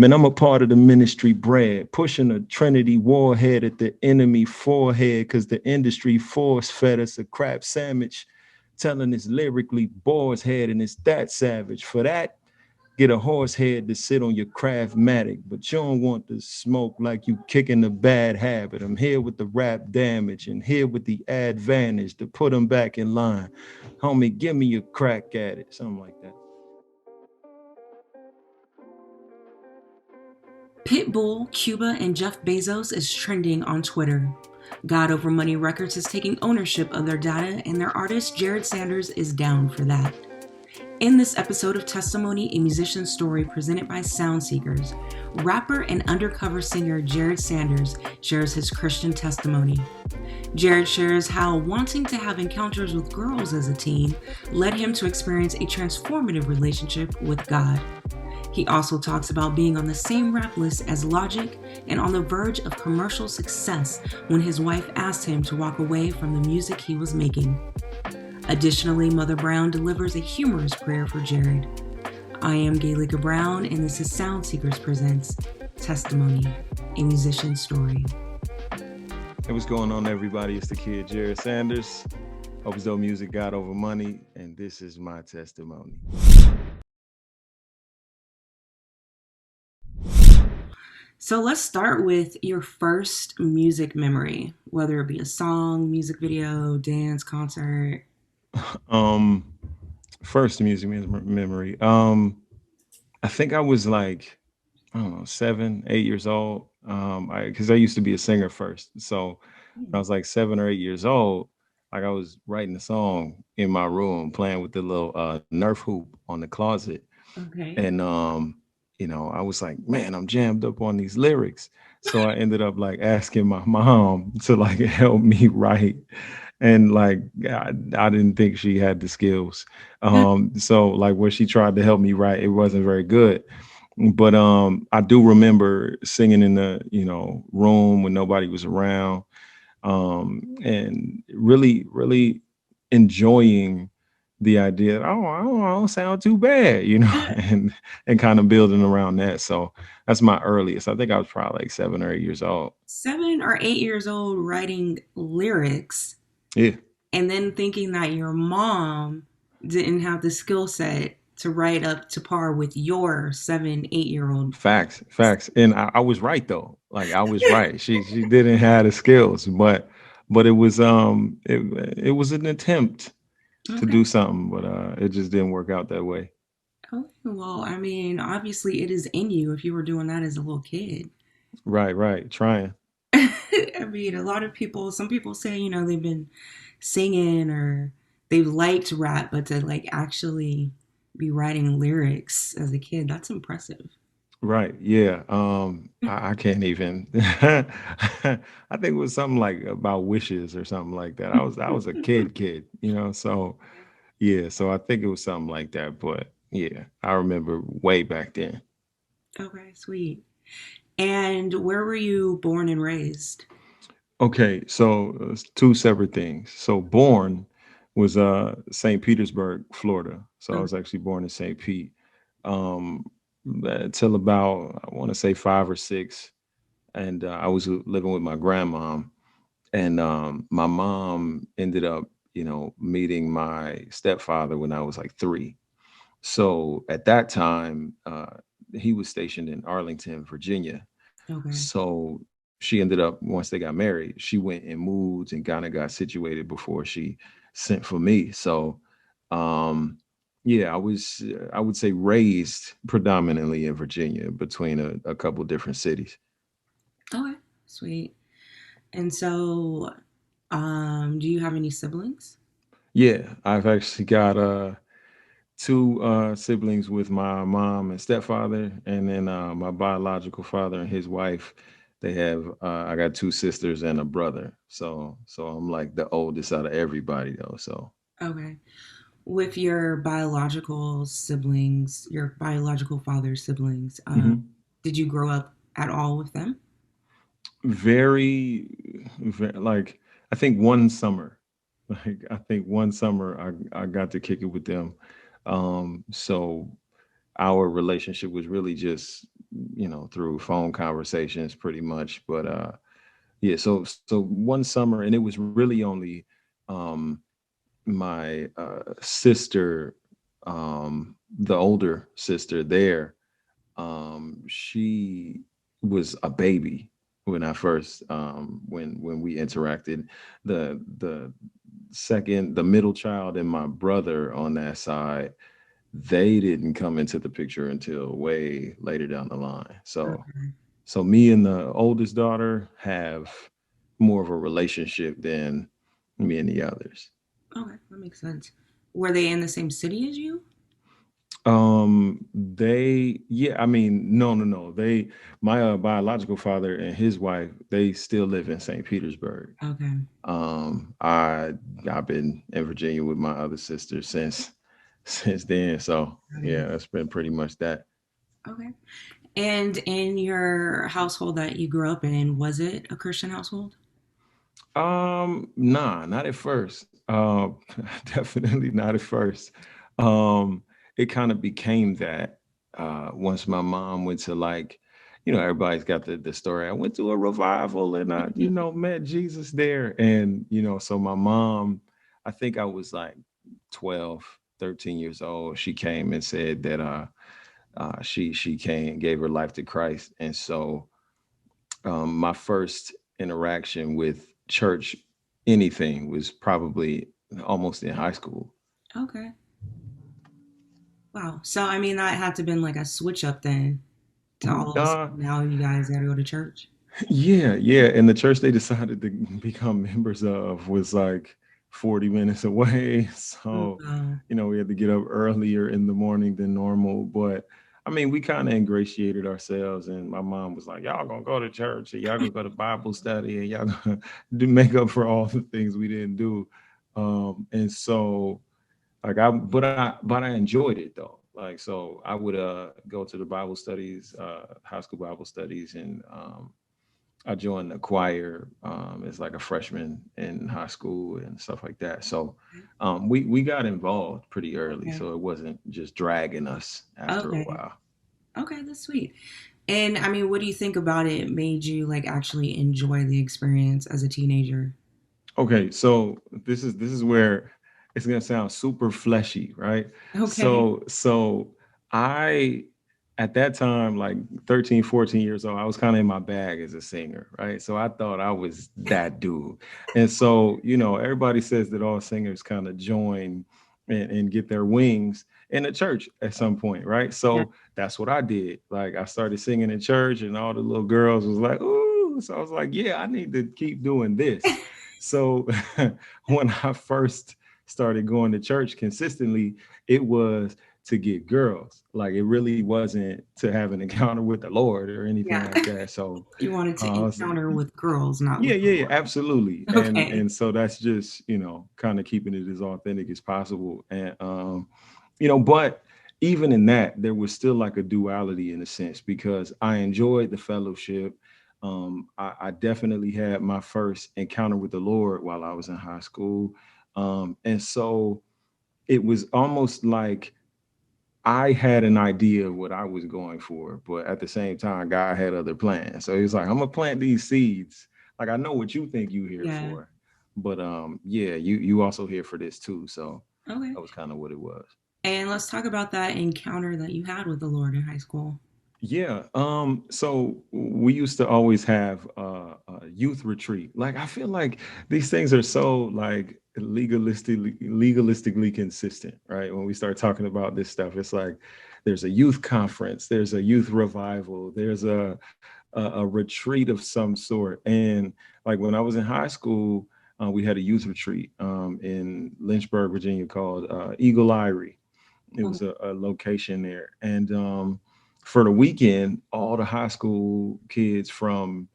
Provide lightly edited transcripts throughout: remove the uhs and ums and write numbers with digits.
Man, I'm a part of the ministry bread, pushing a Trinity warhead at the enemy forehead, because the industry force fed us a crap sandwich, telling us lyrically boar's head, and it's that savage. For that, get a horse head to sit on your craftmatic, but you don't want to smoke like you kicking a bad habit. I'm here with the rap damage and here with the advantage to put them back in line. Homie, give me a crack at it, something like that. Pitbull, Cuba, and Jeff Bezos is trending on Twitter. God Over Money Records is taking ownership of their data, and their artist Jered Sanders is down for that. In this episode of Testimony, a musician's story presented by Sound Seekers, rapper and undercover singer Jered Sanders shares his Christian testimony. Jered shares how wanting to have encounters with girls as a teen led him to experience a transformative relationship with God. He also talks about being on the same rap list as Logic and on the verge of commercial success when his wife asked him to walk away from the music he was making. Additionally, Mother Brown delivers a humorous prayer for Jered. I am Gaylika Brown, and this is Sound Seekers Presents Testimony, a musician's story. Hey, what's going on, everybody? It's the kid, Jered Sanders. Hope as though music got over money, and this is my testimony. So let's start with your first music memory, whether it be a song, music video, dance, concert. First music memory. I think I was like, I don't know, 7, 8 years old. Because I used to be a singer first. So when I was like 7 or 8 years old, like I was writing a song in my room, playing with the little Nerf hoop on the closet. Okay. And I was like, man, I'm jammed up on these lyrics. So I ended up like asking my mom to like help me write. And like I didn't think she had the skills. So like when she tried to help me write, it wasn't very good. But I do remember singing in the, room when nobody was around. And really, really enjoying the idea that, I don't sound too bad, and kind of building around that. So that's my earliest. I think I was probably like 7 or 8 years old. 7 or 8 years old writing lyrics Yeah. and then thinking that your mom didn't have the skill set to write up to par with your 7, 8-year-old. Facts. And I was right though. Like I was right. She didn't have the skills, but it was an attempt to Okay. do something, but it just didn't work out that way. Okay. Well, I mean, obviously it is in you if you were doing that as a little kid. Right. Trying. I mean, a lot of people, some people say, they've been singing or they've liked rap, but to like actually be writing lyrics as a kid, that's impressive. Right. Yeah. I can't even. I think it was something like about wishes or something like that. I was a kid. So yeah. So I think it was something like that. But yeah, I remember way back then. Okay, sweet. And where were you born and raised? Okay. So it's two separate things. So born was St. Petersburg, Florida. So I Okay. was actually born in St. Pete. Um, till about I want to say 5 or 6. And I was living with my grandma, and my mom ended up, meeting my stepfather when I was like 3. So at that time, he was stationed in Arlington, Virginia. Okay. So she ended up, once they got married, she went and moved and kind of got situated before she sent for me. So um yeah, I would say raised predominantly in Virginia between a couple different cities. Okay. Sweet. And so, do you have any siblings? Yeah, I've actually got 2 siblings with my mom and stepfather, and then my biological father and his wife. They have I got 2 sisters and a brother. So I'm like the oldest out of everybody though. So Okay. With your biological siblings, your biological father's siblings, mhm. did you grow up at all with them? Very, like I think one summer, like I think one summer I got to kick it with them. So our relationship was really just through phone conversations pretty much. But yeah, so one summer, and it was really only um my sister, the older sister there, she was a baby when I first when we interacted. The second, the middle child, and my brother on that side, they didn't come into the picture until way later down the line. Okay. So me and the oldest daughter have more of a relationship than me and the others. Okay, that makes sense. Were they in the same city as you? They, yeah, I mean, no. My biological father and his wife, they still live in St. Petersburg. Okay, I I've been in Virginia with my other sister since since then. So got it. yeah, that's been pretty much that. Okay. And in your household that you grew up in, was it a Christian household? Nah, not at first. Definitely not at first. Um, it kind of became that once my mom went to, like, everybody's got the story. I went to a revival and I, met Jesus there. And, so my mom, I think I was like 12, 13 years old. She came and said that she came and gave her life to Christ. And so my first interaction with church, anything, was probably almost in high school. Okay. Wow. So I mean that had to been like a switch up then to all of a sudden Uh, now you guys gotta go to church. yeah. And the church they decided to become members of was like 40 minutes away. Oh So, wow. we had to get up earlier in the morning than normal. But I mean, we kind of ingratiated ourselves, and my mom was like, "Y'all gonna go to church, and y'all gonna go to Bible study, and y'all gonna do make up for all the things we didn't do." And so, like, but I enjoyed it though. Like, so I would go to the Bible studies, high school Bible studies, and I joined the choir as like a freshman in high school and stuff like that. So we got involved pretty early, Okay. so it wasn't just dragging us after a Okay. while. Okay, that's sweet. And I mean, what do you think about it made you like actually enjoy the experience as a teenager? Okay, so this is where it's gonna sound super fleshy, right? Okay. So I, at that time, like 13, 14 years old, I was kind of in my bag as a singer, right? So I thought I was that dude. And so, everybody says that all singers kind of join and get their wings in the church at some point, right? Yeah. So that's what I did. Like, I started singing in church, and all the little girls was like, "Ooh!" So I was like, "Yeah, I need to keep doing this." So when I first started going to church consistently, it was to get girls. Like, it really wasn't to have an encounter with the Lord or anything Yeah. like that. So You wanted to I was, encounter with girls, not yeah, with the yeah, yeah, Lord. absolutely. And Okay. and so that's just, kind of keeping it as authentic as possible. And but even in that, there was still like a duality in a sense, because I enjoyed the fellowship. I definitely had my first encounter with the Lord while I was in high school. And so it was almost like I had an idea of what I was going for, but at the same time, God had other plans. So he was like, "I'm gonna plant these seeds. Like, I know what you think you here Yeah. for, but yeah, you also here for this too." So Okay. that was kind of what it was. And let's talk about that encounter that you had with the Lord in high school. Yeah. So we used to always have a youth retreat. Like, I feel like these things are so like legalistically consistent, right? When we start talking about this stuff, it's like there's a youth conference, there's a youth revival, there's a retreat of some sort. And like when I was in high school, we had a youth retreat in Lynchburg, Virginia, called Eagle Eyrie. It Oh, was a location there. And for the weekend, all the high school kids from,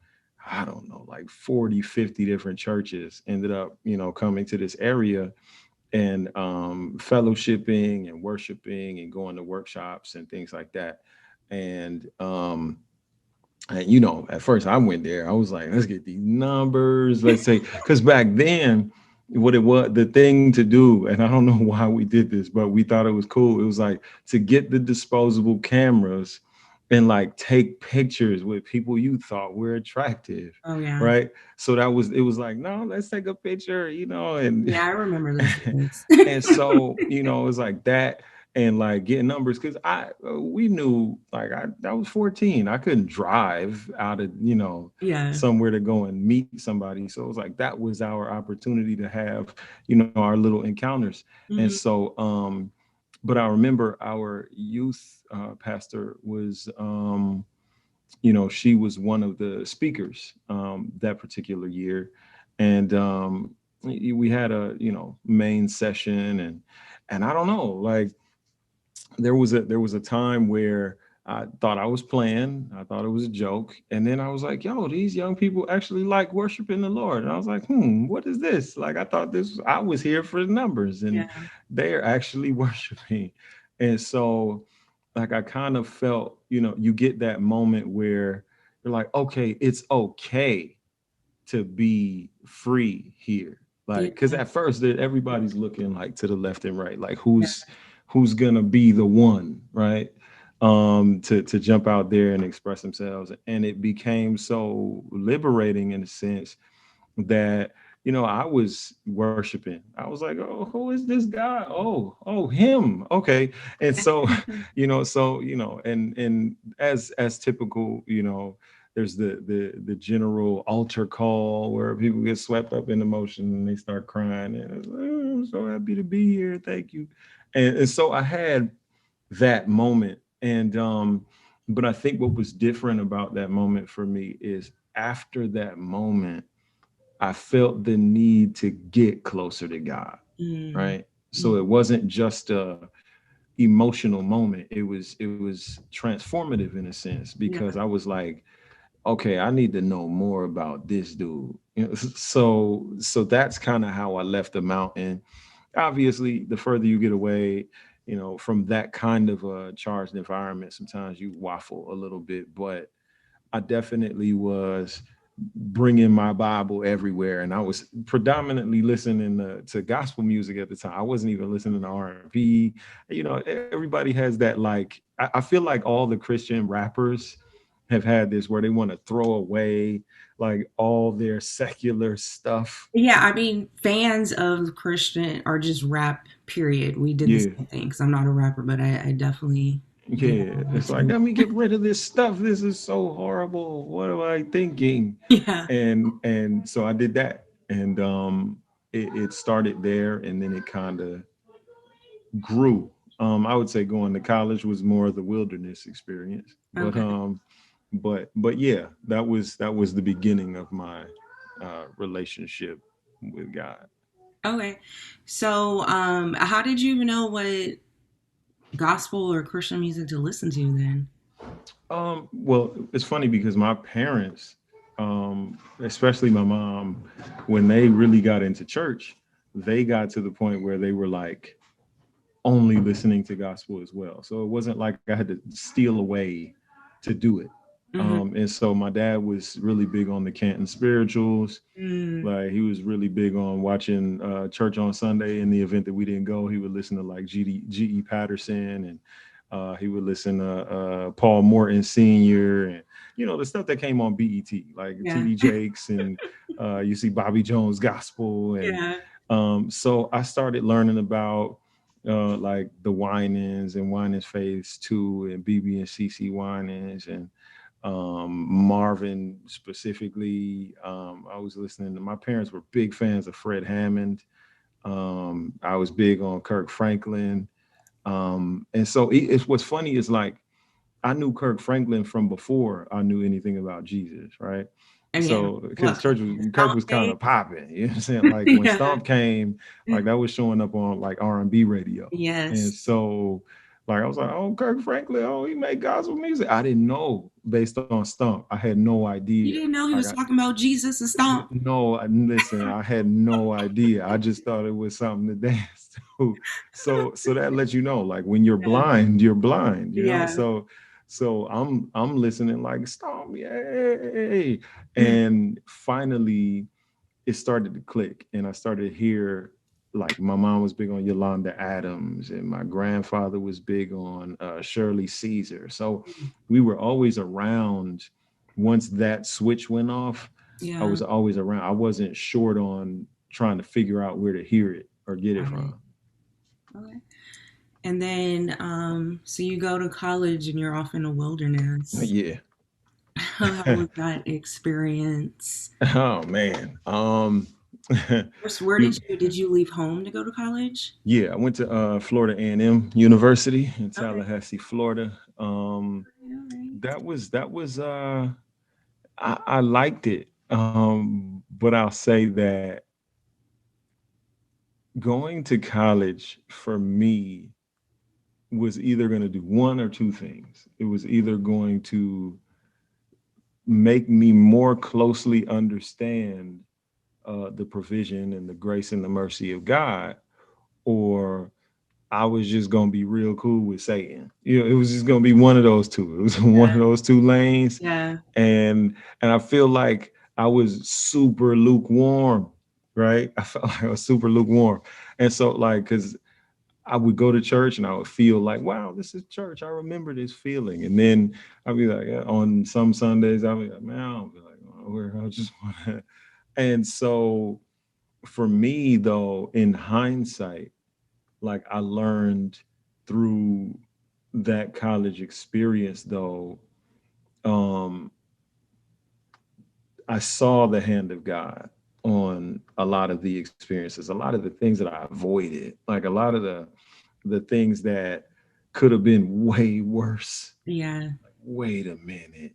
I don't know, like 40, 50 different churches ended up, coming to this area and fellowshipping and worshiping and going to workshops and things like that. And at first I went there, I was like, let's get these numbers, let's say, because back then, what it was, the thing to do, and I don't know why we did this, but we thought it was cool. It was like to get the disposable cameras and like take pictures with people you thought were attractive, Oh yeah. right? So that was, it was like, no, let's take a picture, and Yeah, I remember those days. and so it was like that, and like getting numbers, because we knew, like, I was 14, I couldn't drive out of Yeah. somewhere to go and meet somebody, so it was like that was our opportunity to have our little encounters. And Hmm. so but I remember our youth pastor was she was one of the speakers that particular year. And we had a main session. And I don't know, like, there was a time where I thought I was playing. I thought it was a joke. And then I was like, yo, these young people actually like worshiping the Lord. And I was like, what is this? Like, I thought I was here for the numbers, and Yeah. they're actually worshiping. And so, like, I kind of felt, you get that moment where you're like, okay, it's okay to be free here. Like, Yeah. because at first everybody's looking like to the left and right, like Yeah. who's gonna be the one, right? To jump out there and express themselves. And it became so liberating in a sense that I was worshiping. I was like, oh, who is this guy? Oh, him. Okay. And so and as typical, there's the general altar call where people get swept up in emotion and they start crying, and it's, oh, I'm so happy to be here, thank you. And so I had that moment. And but I think what was different about that moment for me is, after that moment, I felt the need to get closer to God, Mm. right? So it wasn't just a emotional moment. It was transformative in a sense, Yeah. because I was like, okay, I need to know more about this dude. So that's kind of how I left the mountain. Obviously, the further you get away, from that kind of a charged environment, sometimes you waffle a little bit. But I definitely was bringing my Bible everywhere, and I was predominantly listening to gospel music at the time. I wasn't even listening to R&B. Everybody has that, like, I feel like all the Christian rappers have had this where they want to throw away like all their secular stuff. Yeah, I mean, fans of Christian or just rap, period. We did the Yeah. same thing because I'm not a rapper, but I definitely get Yeah, all that it's like, too. let me get rid of this stuff. This is so horrible. What am I thinking? Yeah. And so I did that, and it started there, and then it kind of grew. I would say going to college was more of the wilderness experience, but Okay. yeah, that was the beginning of my relationship with God. Okay. So, how did you even know what gospel or Christian music to listen to then? Well, it's funny because my parents, especially my mom, when they really got into church, they got to the point where they were like only listening to gospel as well. So it wasn't like I had to steal away to do it. Mm-hmm. And so my dad was really big on the Canton spirituals. Mm, Like, he was really big on watching church on Sunday. In the event that we didn't go, he would listen to like G.E. Patterson, and he would listen to Paul Morton Sr., and the stuff that came on BET, like yeah. T.D. Jakes, and you see Bobby Jones Gospel. And Yeah. so I started learning about like the Winans and Winans Phase 2 and BB and CC Winans, and Marvin specifically. I was listening to, my parents were big fans of Fred Hammond. I was big on Kirk Franklin. And so it's what's funny is, like, I knew Kirk Franklin from before I knew anything about Jesus, right? And yeah. So because What? Kirk Stomp was kind days? of popping, you know what I'm saying? Like, when Yeah. Stomp came, like, that was showing up on like R&B radio. And Yes. so, like, I was like, oh, Kirk Franklin, oh, he made gospel music. I didn't know based on Stomp. I had no You idea. didn't know he I was got talking about Jesus and Stomp? no, listen, I had no idea. I just thought it was something to dance to. So that lets you know, like, when you're Yeah. blind, you're blind. Yeah. So I'm listening like, Stomp, yay. And finally it started to click, and I started to hear like my mom was big on Yolanda Adams, and my grandfather was big on Shirley Caesar. So we were always around. Once that switch went off, I Yeah. was always around. I wasn't short on trying to figure out where to hear it or get it Got it. from. Okay. And then, so you go to college and you're off in the wilderness. Yeah. How was that experience? Oh man. First, where you did you leave home to go to college? Yeah, I went to Florida A&M University in Okay. Tallahassee, Florida. All right. I liked it. But I'll say that going to college for me was either going to do one or two things. It was either going to make me more closely understand the provision and the grace and the mercy of God, or I was just gonna be real cool with Satan. It was just gonna be one of those two. It was one of those two lanes, Yeah. and I feel like I was super lukewarm, right? I felt like I was super lukewarm, and so like because I would go to church and I would feel like, wow, this is church. I remember this feeling, and then I'd be like, on some Sundays I'd be like, man, I don't feel like going nowhere. I just want to, and so for me though, in hindsight, like I learned through that college experience though, um I saw the hand of God on a lot of the experiences, a lot of the things that I avoided, like a lot of the things that could have been way worse. Yeah. Wait a minute.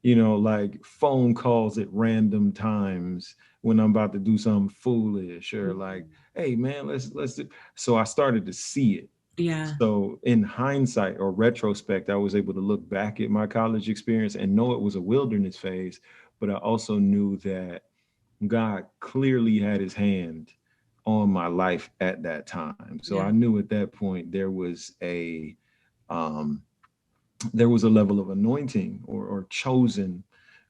Like phone calls at random times when I'm about to do something foolish, or like, Mhm. hey man, let's do. So I started to see it. Yeah. So in hindsight or retrospect, I was able to look back at my college experience and know it was a wilderness phase, but I also knew that God clearly had his hand on my life at that time. So I Yeah. knew at that point um there was a level of anointing or chosen.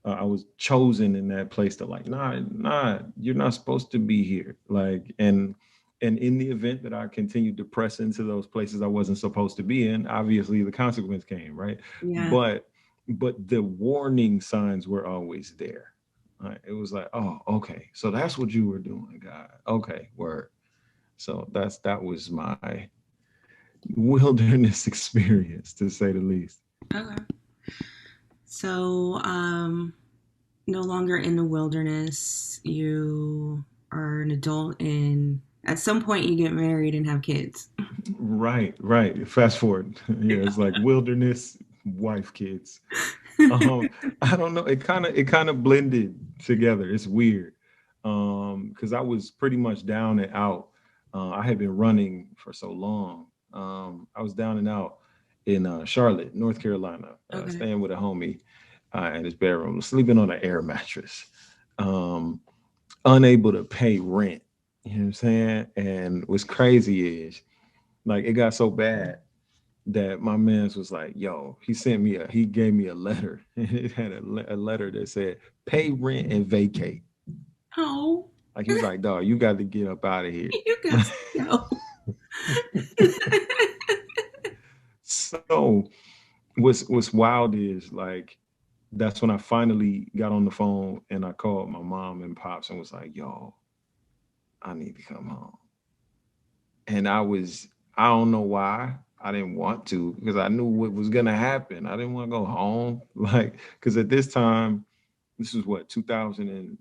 I was chosen in that place to like, nah, you're not supposed to be here. Like, and in the event that I continued to press into those places I wasn't supposed to be in, obviously the consequence came, right? Yeah. But the warning signs were always there. Right? It was like, oh, okay, so that's what you were doing, God. Okay, word. So that was my wilderness experience, to say the least. Okay. So, no longer in the wilderness. You are an adult, and at some point, you get married and have kids. Right, right. Fast forward. Yeah, it's like wilderness, wife, kids. I don't know. It kind of blended together. It's weird. Because I was pretty much down and out. I had been running for so long. I was down and out in Charlotte, North Carolina, Okay. staying with a homie in his bedroom, sleeping on an air mattress, um, unable to pay rent. You know what I'm saying? And what's crazy is like it got so bad that my man's was like, yo, he gave me a letter. It had a letter that said, pay rent and vacate. Oh, Like he was like, dog, you got to get up out of here. you got to go. So what's wild is like that's when I finally got on the phone and I called my mom and pops and was like, yo, I need to come home. And I don't know why I didn't want to because I knew what was gonna happen. I didn't want to go home, like because at this time, this was what 2009.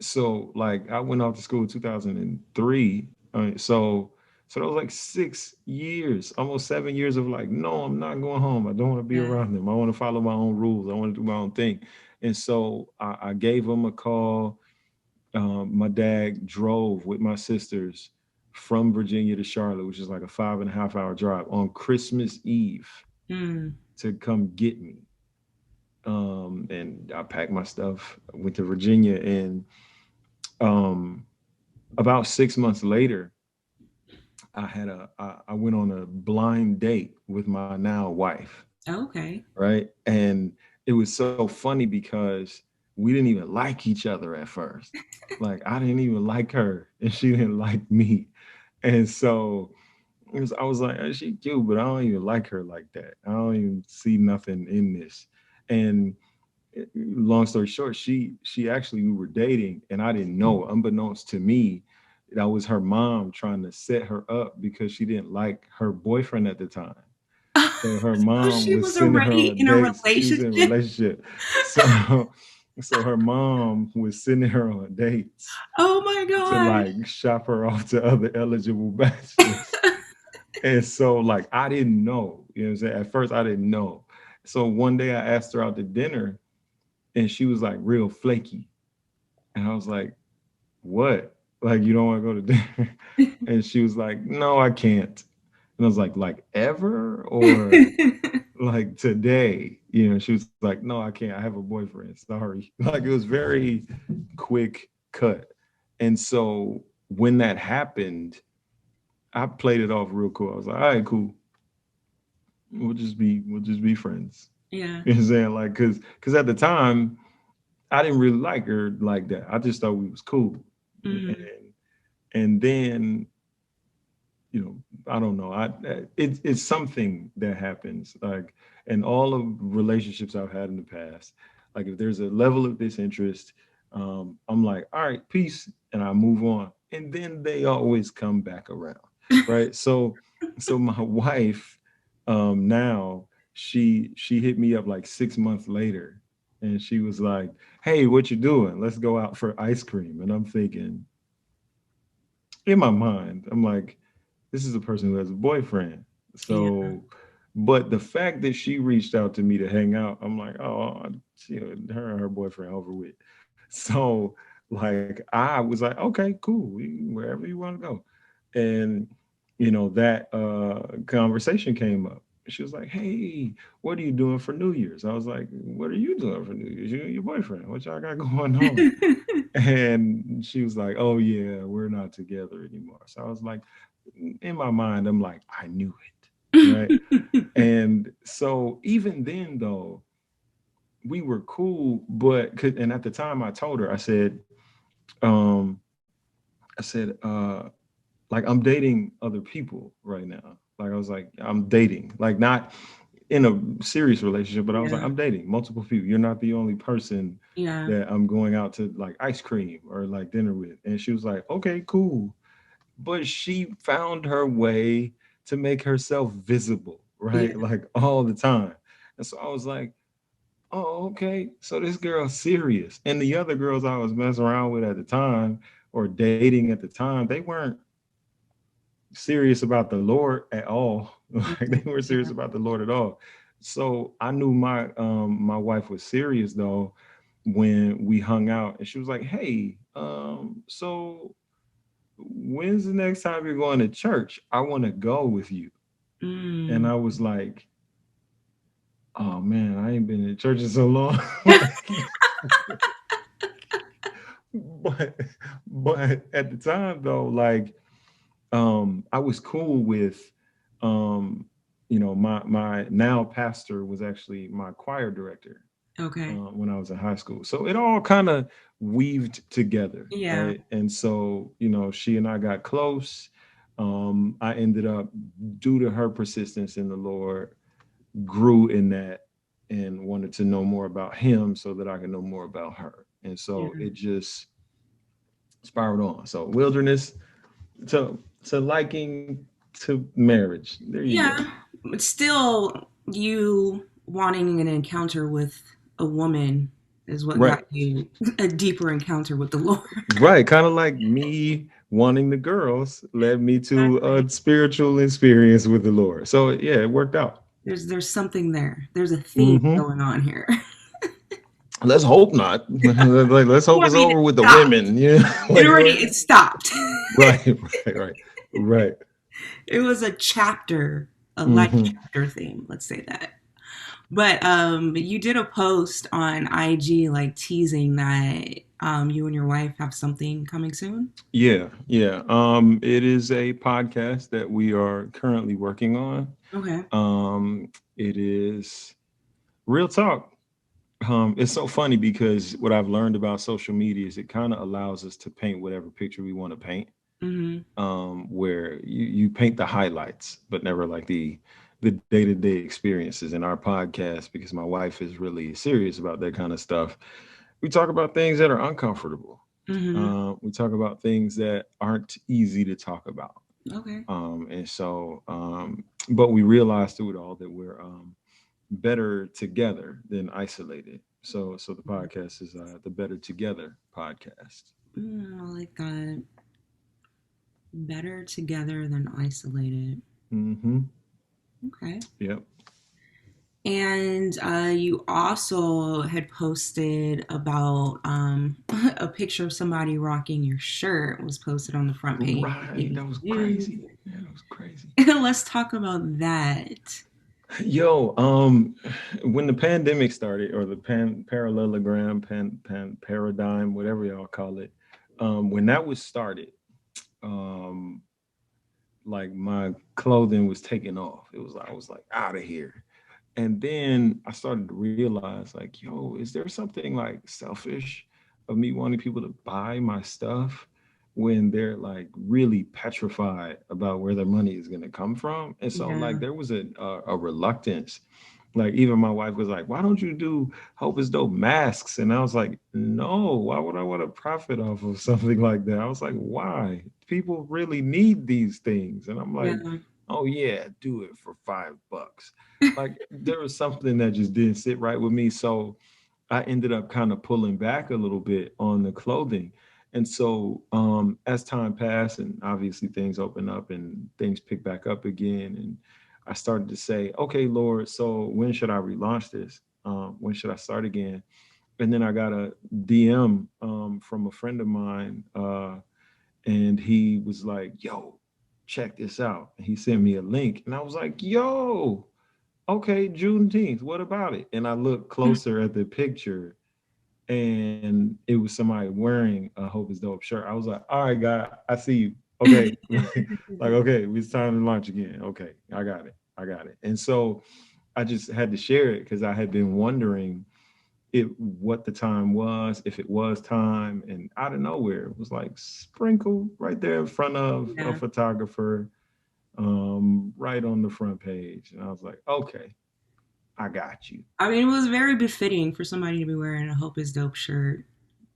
So like I went off to school in 2003. So that was like 6 years, almost 7 years of like, no, I'm not going home. I don't want to be Yeah. around them. I want to follow my own rules. I want to do my own thing. And so I gave them a call. My dad drove with my sisters from Virginia to Charlotte, which is like a 5.5 hour drive on Christmas Eve Mm. to come get me. And I packed my stuff, went to Virginia, and um, about 6 months later, I went on a blind date with my now wife, Okay. right? And it was so funny because we didn't even like each other at first. Like I didn't even like her, and she didn't like me. And so I was like, "Oh, she cute, but I don't even like her like that. I don't even see nothing in this." And long story short, she actually, we were dating, and I didn't know. Unbeknownst to me, that was her mom trying to set her up because she didn't like her boyfriend at the time. So her So mom she was was sending her already on in a dates. She was in a relationship. relationship. So so her mom was sending her on dates Oh my to gosh. like shop her off to other eligible bachelors. And so like I didn't know, you know what I'm saying? At first I didn't know. So one day I asked her out to dinner and she was like real flaky. And I was like, "What? Like you don't want to go to dinner?" And she was like, "No, I can't." And I was like ever or like today? You know, she was like, "No, I can't. I have a boyfriend. Sorry." Like it was very quick cut. And so when that happened, I played it off real cool. I was like, "All right, cool. We'll just be friends." Yeah. You know what I'm saying? Like, cause at the time I didn't really like her like that. I just thought we was cool. Hmm. And then, you know, I don't know. It's something that happens. Like in all of relationships I've had in the past, like if there's a level of disinterest, I'm like, all right, peace, and I move on. And then they always come back around, right? So my wife, now she hit me up like 6 months later, and she was like, "Hey, what you doing? Let's go out for ice cream." And I'm thinking, in my mind, I'm like, this is a person who has a boyfriend. Yeah. So, but the fact that she reached out to me to hang out, I'm like, oh, she, her and her boyfriend over with. So, like, I was like, okay, cool, wherever you want to go. And, that conversation came up. She was like, hey, what are you doing for New Year's? I was like, what are you doing for New Year's? You and your boyfriend, what y'all got going on? And she was like, oh, yeah, we're not together anymore. So I was like, in my mind, I'm like, I knew it, right? And so even then, though, we were cool, and at the time, I told her, um, I said, like I'm dating other people right now. Like I was like, I'm dating, like not in a serious relationship, but I was like, Yeah. I'm dating multiple people. You're not the only person Yeah. that I'm going out to like ice cream or like dinner with. And she was like, okay, cool. But she found her way to make herself visible, right? Yeah. Like all the time. And so I was like, oh, okay. So this girl's serious. And the other girls I was messing around with at the time or dating at the time, they weren't serious about the Lord at all. Like they weren't serious Yeah. about the Lord at all. So I knew my wife was serious though when we hung out and she was like, hey, so when's the next time you're going to church? I want to go with you. And Mm. I was like, oh man, I ain't been in church in so long. Like, but but at the time though, like I was cool with my now pastor was actually my choir director Okay. when I was in high school. So it all kind of weaved together, Yeah. right? And so, she and I got close. I ended up, due to her persistence in the Lord, grew in that and wanted to know more about him so that I could know more about her. And Yeah. so it just spiraled on. So wilderness to liking to marriage. There you go. Yeah. But still, you wanting an encounter with a woman is what got Right. you a deeper encounter with the Lord. Right. Kind of like me wanting the girls led me to Exactly. a spiritual experience with the Lord. So yeah, it worked out. There's something there. There's a theme Hmm. going on here. Let's hope not. Like, let's hope Well, I it's mean, over it with the stopped. women. Yeah. It Like, already it stopped. right, right, right, right. It was a chapter, a life Hmm. chapter theme. Let's say that. But you did a post on IG like teasing that you and your wife have something coming soon. Yeah, yeah. It is a podcast that we are currently working on. Okay. It is real talk. It's so funny because what I've learned about social media is it kind of allows us to paint whatever picture we want to paint. Mm-hmm. Where you paint the highlights, but never like the day-to-day experiences. In our podcast, because my wife is really serious about that kind of stuff, we talk about things that are uncomfortable. Mm-hmm. We talk about things that aren't easy to talk about. Okay. And so, but we realize through it all that we're better together than isolated. So the podcast is the Better Together podcast. I like that. Better together than isolated. Mm-hmm. Okay. Yep. And you also had posted about a picture of somebody rocking your shirt was posted on the front page. Right. That was crazy. Yeah, that was crazy. Let's talk about that. Yo, when the pandemic started, or the parallelogram, paradigm, whatever y'all call it, when that was started, um, like my clothing was taken off. It was I was like out of here. And then I started to realize, like, yo, is there something like selfish of me wanting people to buy my stuff when they're like really petrified about where their money is going to come from? And so, Yeah. like, there was a reluctance. Like, even my wife was like, why don't you do Hope is Dope masks? And I was like, no, why would I want to profit off of something like that? I was like, why? People really need these things. And I'm like, Yeah. oh, yeah, do it for $5. Like, there was something that just didn't sit right with me. So I ended up kind of pulling back a little bit on the clothing. And so as time passed and obviously things opened up and things picked back up again, and I started to say, okay, Lord, so when should I relaunch this? When should I start again? And then I got a DM from a friend of mine, and he was like, yo, check this out. And he sent me a link, and I was like, yo, okay, Juneteenth, what about it? And I looked closer at the picture, and it was somebody wearing a Hope is Dope shirt. I was like, all right, God, I see you. Okay. Like, okay, it's time to launch again. Okay, I got it. I got it. And so I just had to share it because I had been wondering it what the time was, if it was time, and out of nowhere, it was like sprinkled right there in front of a Yeah. photographer, right on the front page. And I was like, okay, I got you. I mean, it was very befitting for somebody to be wearing a Hope is Dope shirt.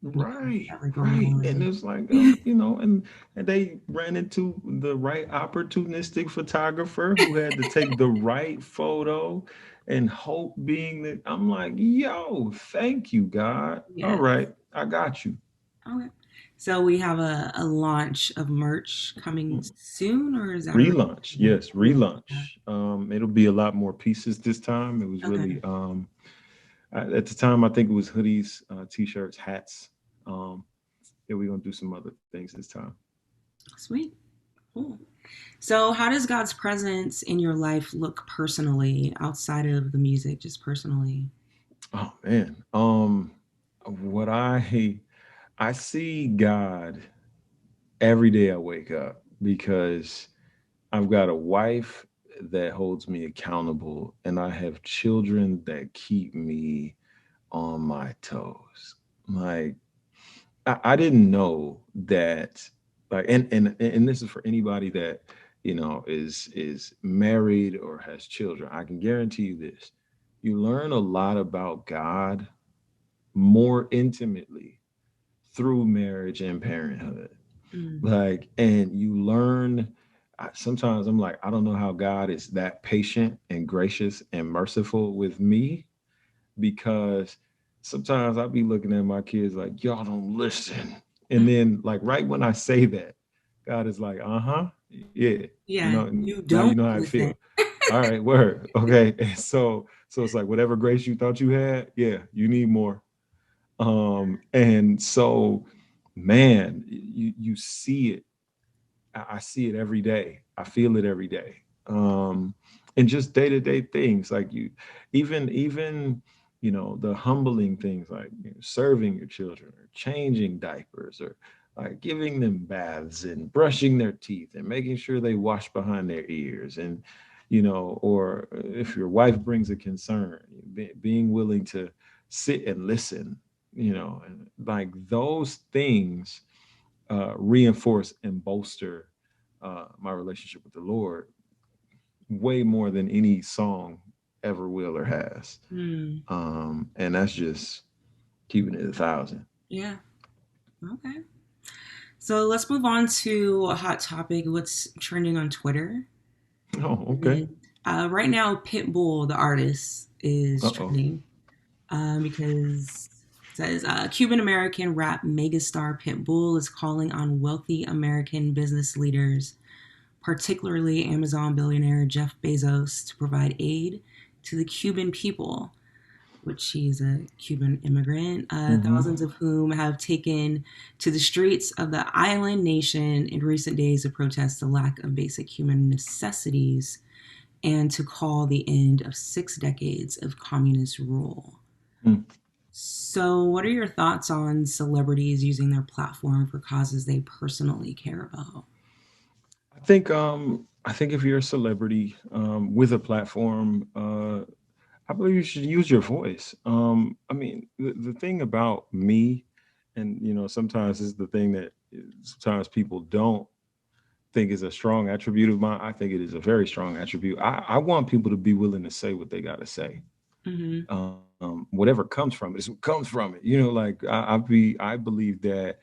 Right, That were going right. And on. it's like, and they ran into the right opportunistic photographer who had to take the right photo, and Hope being that I'm like, yo, thank you, God. All Yeah. right, I got you. Okay. So we have a launch of merch coming soon, or is that already? Relaunch, yes, relaunch. It'll be a lot more pieces this time. It was Okay. really at the time I think it was hoodies, t-shirts, hats. Um, yeah, we're gonna do some other things this time. Sweet. Cool. So, how does God's presence in your life look personally, outside of the music, just personally? Oh man. What I see God every day I wake up because I've got a wife that holds me accountable, and I have children that keep me on my toes. Like, I didn't know that, like, and this is for anybody that is married or has children. I can guarantee you this: you learn a lot about God more intimately through marriage and parenthood. Mm. Like, and you learn. Sometimes I'm like, I don't know how God is that patient and gracious and merciful with me, because sometimes I'll be looking at my kids like, y'all don't listen. And then, like, right when I say that, God is like, uh-huh, yeah, Yeah, you now you don't know how I feel. listen. All right, word. Okay. And so it's like whatever grace you thought you had, yeah, you need more. And so, man, you see it. I see it every day. I feel it every day. Um, and just day-to-day things, like even the humbling things, like serving your children or changing diapers, or like giving them baths and brushing their teeth and making sure they wash behind their ears, and or if your wife brings a concern, being willing sit and listen, and like those things reinforce and bolster my relationship with the Lord way more than any song ever will or has. Hmm. And that's just keeping it 1,000. Yeah. Okay. So let's move on to a hot topic. What's trending on Twitter? Oh, okay. And, right now, Pitbull, the artist, is Uh oh. trending because it says Cuban American rap megastar Pitbull is calling on wealthy American business leaders, particularly Amazon billionaire Jeff Bezos, to provide aid to the Cuban people, which he's a Cuban immigrant, Mm-hmm. thousands of whom have taken to the streets of the island nation in recent days to protest the lack of basic human necessities and to call the end of 6 decades of communist rule. So, what are your thoughts on celebrities using their platform for causes they personally care about? I think if you're a celebrity with a platform, I believe you should use your voice. I mean, the thing about me, and sometimes is the thing that sometimes people don't think is a strong attribute of mine. I think it is a very strong attribute. I want people to be willing to say what they got to say. Mm-hmm. Whatever comes from it is what comes from it. Like I believe that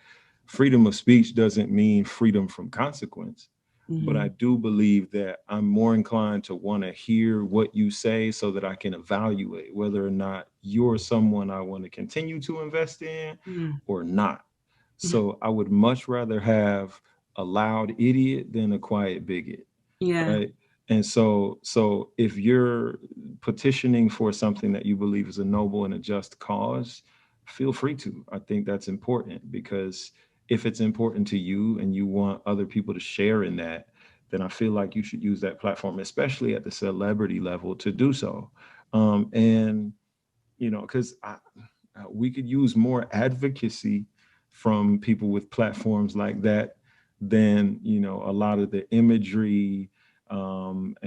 freedom of speech doesn't mean freedom from consequence. But Mm-hmm. I do believe that I'm more inclined to want to hear what you say so that I can evaluate whether or not you're someone I want to continue to invest in Mm-hmm. or not. So I would much rather have a loud idiot than a quiet bigot, Yeah. right? And so if you're petitioning for something that you believe is a noble and a just cause, feel free to. I think that's important because if it's important to you and you want other people to share in that, then I feel like you should use that platform, especially at the celebrity level, to do so. And because we could use more advocacy from people with platforms like that than a lot of the imagery and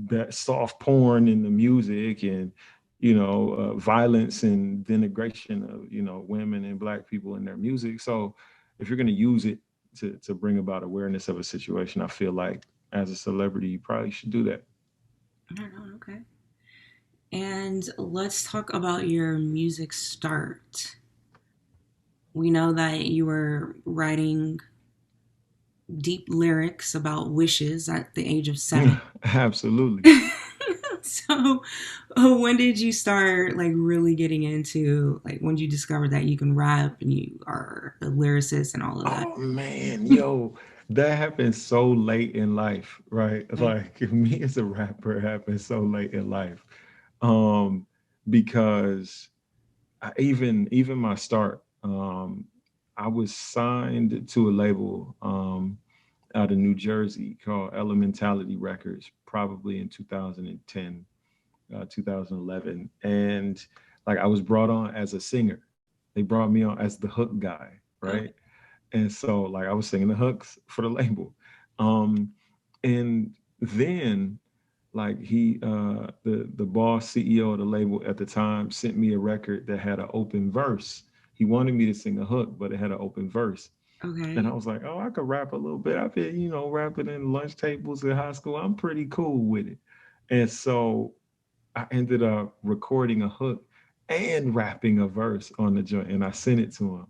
that soft porn in the music and violence and denigration of women and black people in their music. So if you're going to use it to bring about awareness of a situation, I feel like as a celebrity you probably should do that. Right on, okay. And let's talk about your music start. We know that you were writing deep lyrics about wishes at the age of 7. Absolutely. So, when did you start like really getting into like when did you discover that you can rap and you are a lyricist and all of that? Oh man, yo, that happened so late in life, right? Okay. Like me as a rapper happened so late in life. Um, because even my start, I was signed to a label out of New Jersey called Elementality Records, probably in 2010, 2011, and like I was brought on as a singer. They brought me on as the hook guy, right? Okay. And so like I was singing the hooks for the label. Um and then like the boss CEO of the label at the time sent me a record that had an open verse. He wanted me to sing a hook, but it had an open verse. And I Okay. was like, oh, I could rap a little bit. I've been, rapping in lunch tables in high school. I'm pretty cool with it. And so I ended up recording a hook and rapping a verse on the joint, and I sent it to him.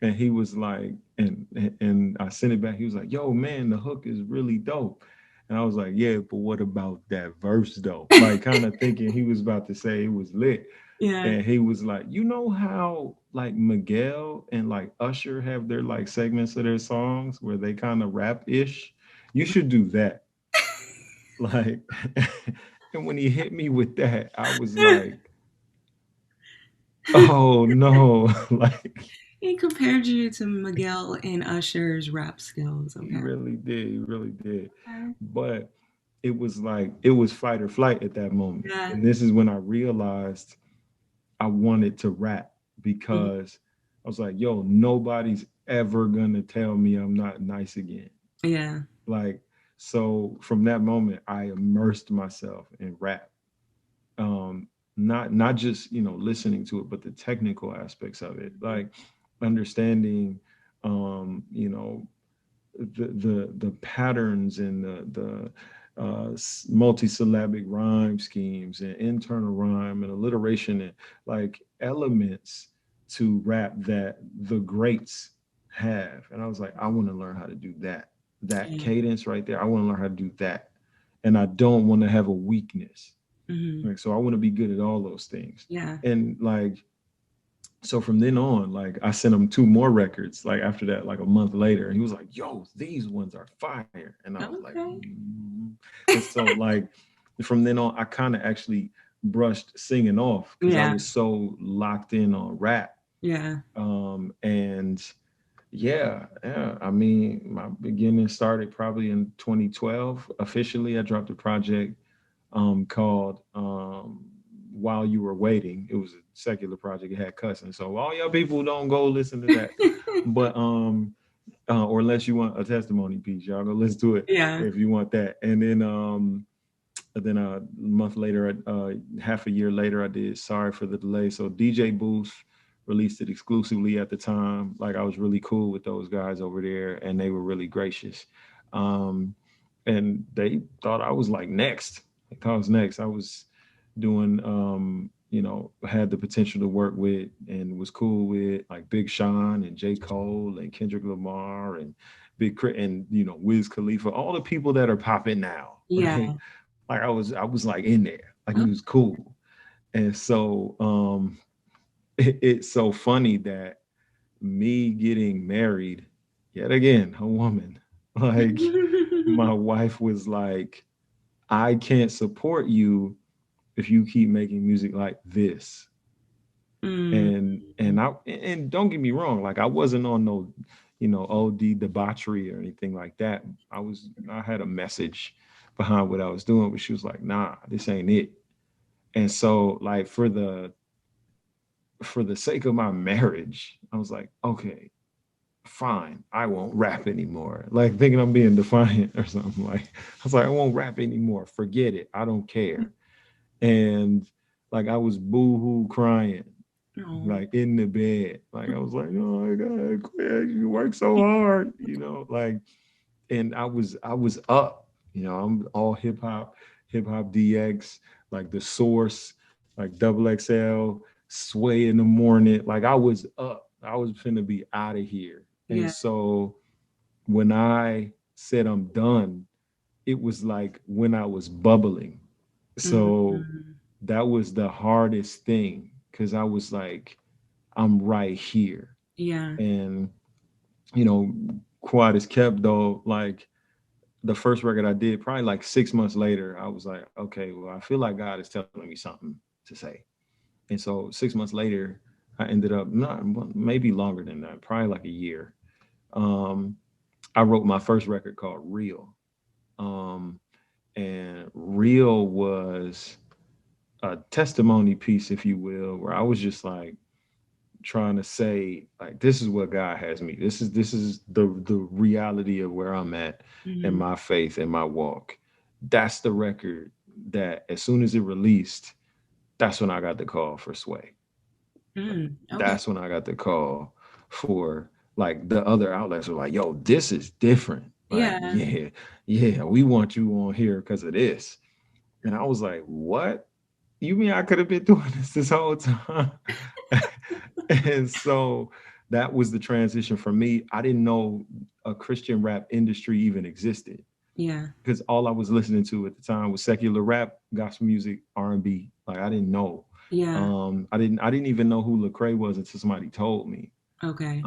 And he was like, and I sent it back. He was like, "Yo, man, the hook is really dope." And I was like, "Yeah, but what about that verse though?" Like, kind of thinking he was about to say it was lit. Yeah. And he was like, "You know how like Miguel and like Usher have their like segments of their songs where they kind of rap ish? You should do that." Like, and when he hit me with that, I was like, "Oh no!" Like He compared you to Miguel and Usher's rap skills. he Okay. really did. He really did. Okay. But it was like it was fight or flight at that moment. Yeah. And this is when I realized I wanted to rap Mhm. because I was like, yo, nobody's ever gonna tell me I'm not nice again. Yeah. Like, so from that moment, I immersed myself in rap. um not just, listening to it, but the technical aspects of it, like understanding, you know, the patterns and the multisyllabic rhyme schemes and internal rhyme and alliteration and like elements to rap that the greats have. And I was like, I want to learn how to do that. That Yeah. cadence right there, I want to learn how to do that. And I don't want to have a weakness. Mm-hmm. Like, so I want to be good at all those things. Yeah. And like, so from then on, like I sent him two more records, like after that, like a month later, and he was like, "Yo, these ones are fire," and I was like, Okay. And so like from then on, I kind of actually brushed singing off because I Yeah. was so locked in on rap. Yeah. And yeah, yeah, I mean, my beginning started probably in 2012. Officially, I dropped a project called While You Were Waiting. It was a secular project. It had cussing. So all y'all people don't go listen to that. But or unless you want a testimony piece, y'all go listen to it Yeah. if you want that. And then a month later, half a year later, I did Sorry for the Delay. So DJ Booth released it exclusively at the time. Like I was really cool with those guys over there, and they were really gracious. Um, and they thought I was like next. They thought I was next. I was doing, had the potential to work with and was cool with like Big Sean and J. Cole and Kendrick Lamar and Big Crit and Wiz Khalifa, all the people that are popping now, right? Yeah. Like I was like in there, like it Oh. was cool. And so it's so funny that me getting married, yet again, a woman, like my wife was like, I can't support you if you keep making music like this. Mm. And don't get me wrong, like I wasn't on no, OD debauchery or anything like that. I had a message behind what I was doing, but she was like, nah, this ain't it. And so like for the sake of my marriage, I was like, okay, fine, I won't rap anymore. Like thinking I'm being defiant or something. Like I was like, I won't rap anymore. Forget it. I don't care. And like I was boo-hoo crying, Oh. like in the bed. Like I was like, oh my God, quit. You work so hard, like, and I was up, I'm all hip hop DX, like the source, like double XL, sway in the morning. Like I was up. I was finna be out of here. And Yeah. so when I said I'm done, it was like when I was bubbling. So Mm-hmm. that was the hardest thing because I was like, I'm right here. Yeah. And, you know, Quad is kept though, like the first record I did, probably like 6 months later, I was like, okay, well, I feel like God is telling me something to say. And so 6 months later, I ended up not maybe longer than that, probably like a year. Um, I wrote my first record called Real. Um, and Real was a testimony piece, if you will, where I was just like trying to say, like, this is what God has me. This is the reality of where I'm at in Mm-hmm. my faith and my walk. That's the record that as soon as it released, that's when I got the call for Sway. Like Mm. Okay. that's when I got the call for like the other outlets were like, yo, this is different. Like, Yeah. yeah, yeah, we want you on here because of this. And I was like, what? You mean I could have been doing this whole time? And so that was the transition for me. I didn't know a Christian rap industry even existed Yeah. because all I was listening to at the time was secular rap, gospel music, R&B. Like I didn't know. Yeah. I didn't even know who Lecrae was until somebody told me. Okay.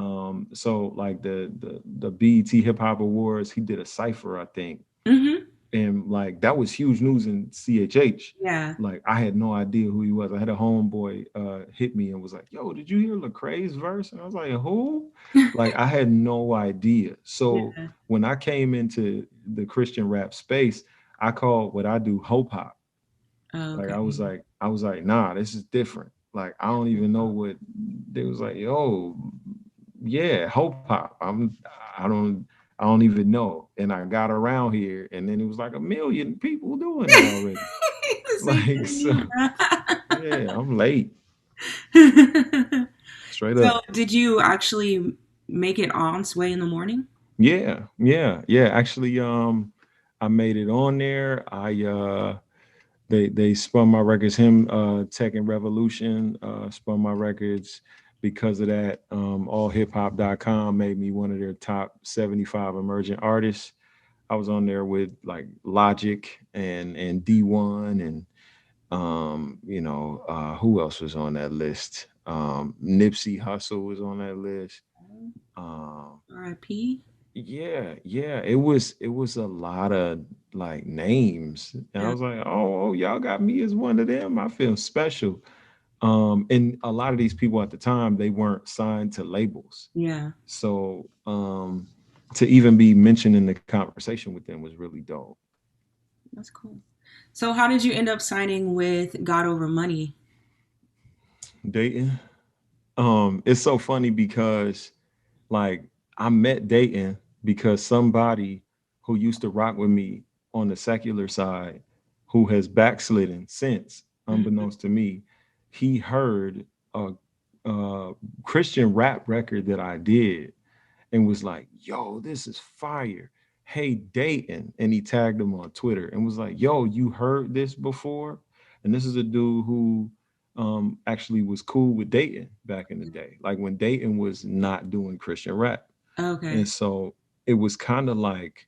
So like the BET Hip Hop Awards, he did a cipher, I think, Mm-hmm. and like that was huge news in CHH. Yeah. Like I had no idea who he was. I had a homeboy hit me and was like, "Yo, did you hear Lecrae's verse?" And I was like, "Who?" Like I had no idea. So Yeah. when I came into the Christian rap space, I called what I do hope hop. Like Okay. I was like, nah, this is different. Like I don't even know what they was like, yo, yeah, hope hop. I don't I don't even know. And I got around here and then it was like a million people doing it already. Same Like, so thing. yeah, I'm late. Straight So, up. did you actually make it on Sway in the morning? Yeah, yeah, yeah. Actually, I made it on there. They spun my records. Him, Tech and Revolution, spun my records because of that. AllHipHop.com made me one of their top 75 emerging artists. I was on there with like Logic and D1 and who else was on that list? Nipsey Hussle was on that list. Um, R.I.P. yeah, yeah, it was a lot of like names, and I Yeah, was like, oh, y'all got me as one of them. I feel special. And a lot of these people at the time they weren't signed to labels, yeah, so to even be mentioned in the conversation with them was really dope. that's cool. So, how did you end up signing with God Over Money? Dayton, it's so funny because like I met Dayton because somebody who used to rock with me on the secular side, who has backslidden since, Hmm. unbeknownst to me, he heard a Christian rap record that I did and was like, "Yo, this is fire." Hey, Dayton, and he tagged him on Twitter and was like, "Yo, you heard this before?" And this is a dude who actually was cool with Dayton back in the day, like when Dayton was not doing Christian rap. Okay. And so it was kind of like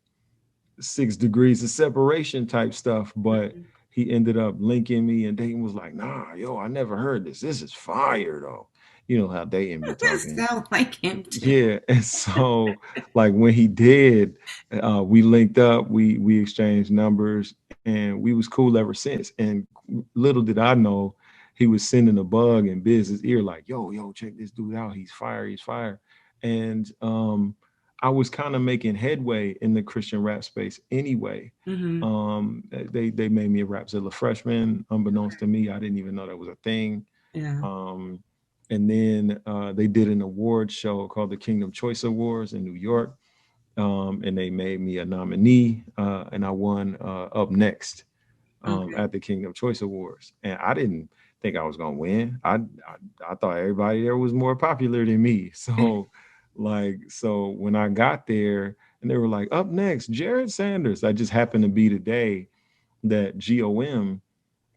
6 degrees of separation type stuff, but Mhm. he ended up linking me, and Dayton was like, "Nah, yo, I never heard this. This is fire, though." You know how Dayton be It talking. sounds like him too. Yeah, and so like when he did, we linked up, we exchanged numbers, and we was cool ever since. And little did I know, he was sending a bug in Biz's ear like, "Yo, check this dude out. He's fire. He's fire." And I was kind of making headway in the Christian rap space anyway. Hmm. They made me a Rapzilla freshman, unbeknownst to me. I didn't even know that was a thing. Yeah. Um, and then they did an award show called the Kingdom Choice Awards in New York, and they made me a nominee, and I won up next Okay. at the Kingdom Choice Awards. And I didn't think I was gonna win. I thought everybody there was more popular than me. So when I got there, and they were like, "Up next, Jered Sanders." I just happened to be the day that GOM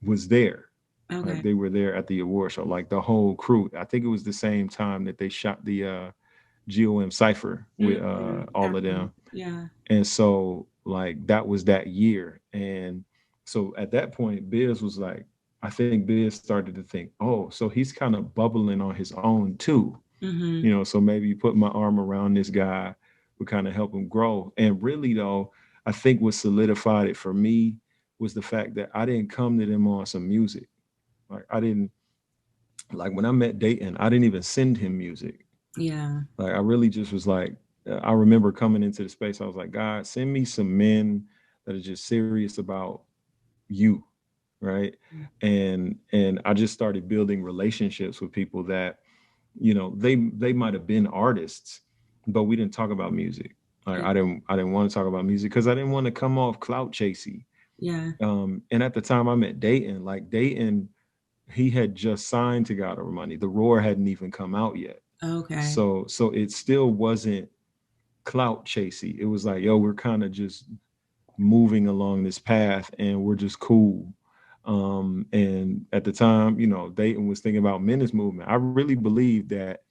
was there. Like Okay. they were there at the award show, like the whole crew. I think it was the same time that they shot the GOM cipher with Hmm. all of them. Yeah. And so like that was that year. And so at that point, Biz was like, I think Biz started to think, oh, so he's kind of bubbling on his own too. Hmm. So maybe put my arm around this guy would kind of help him grow. And really though, I think what solidified it for me was the fact that I didn't come to them on some music. Like I didn't like when I met Dayton, I didn't even send him music. Yeah. Like I really just was like, I remember coming into the space, I was like, God, send me some men that are just serious about you, right? And I just started building relationships with people that, they might have been artists, but we didn't talk about music. Like Yeah. I didn't want to talk about music because I didn't want to come off clout chasey. Yeah. And at the time I met Dayton, like Dayton, he had just signed to God Over Money. The Roar hadn't even come out yet. Okay. So it still wasn't clout chasey. It was like, yo, we're kind of just moving along this path and we're just cool. And at the time, Dayton was thinking about Menace movement. I really believed that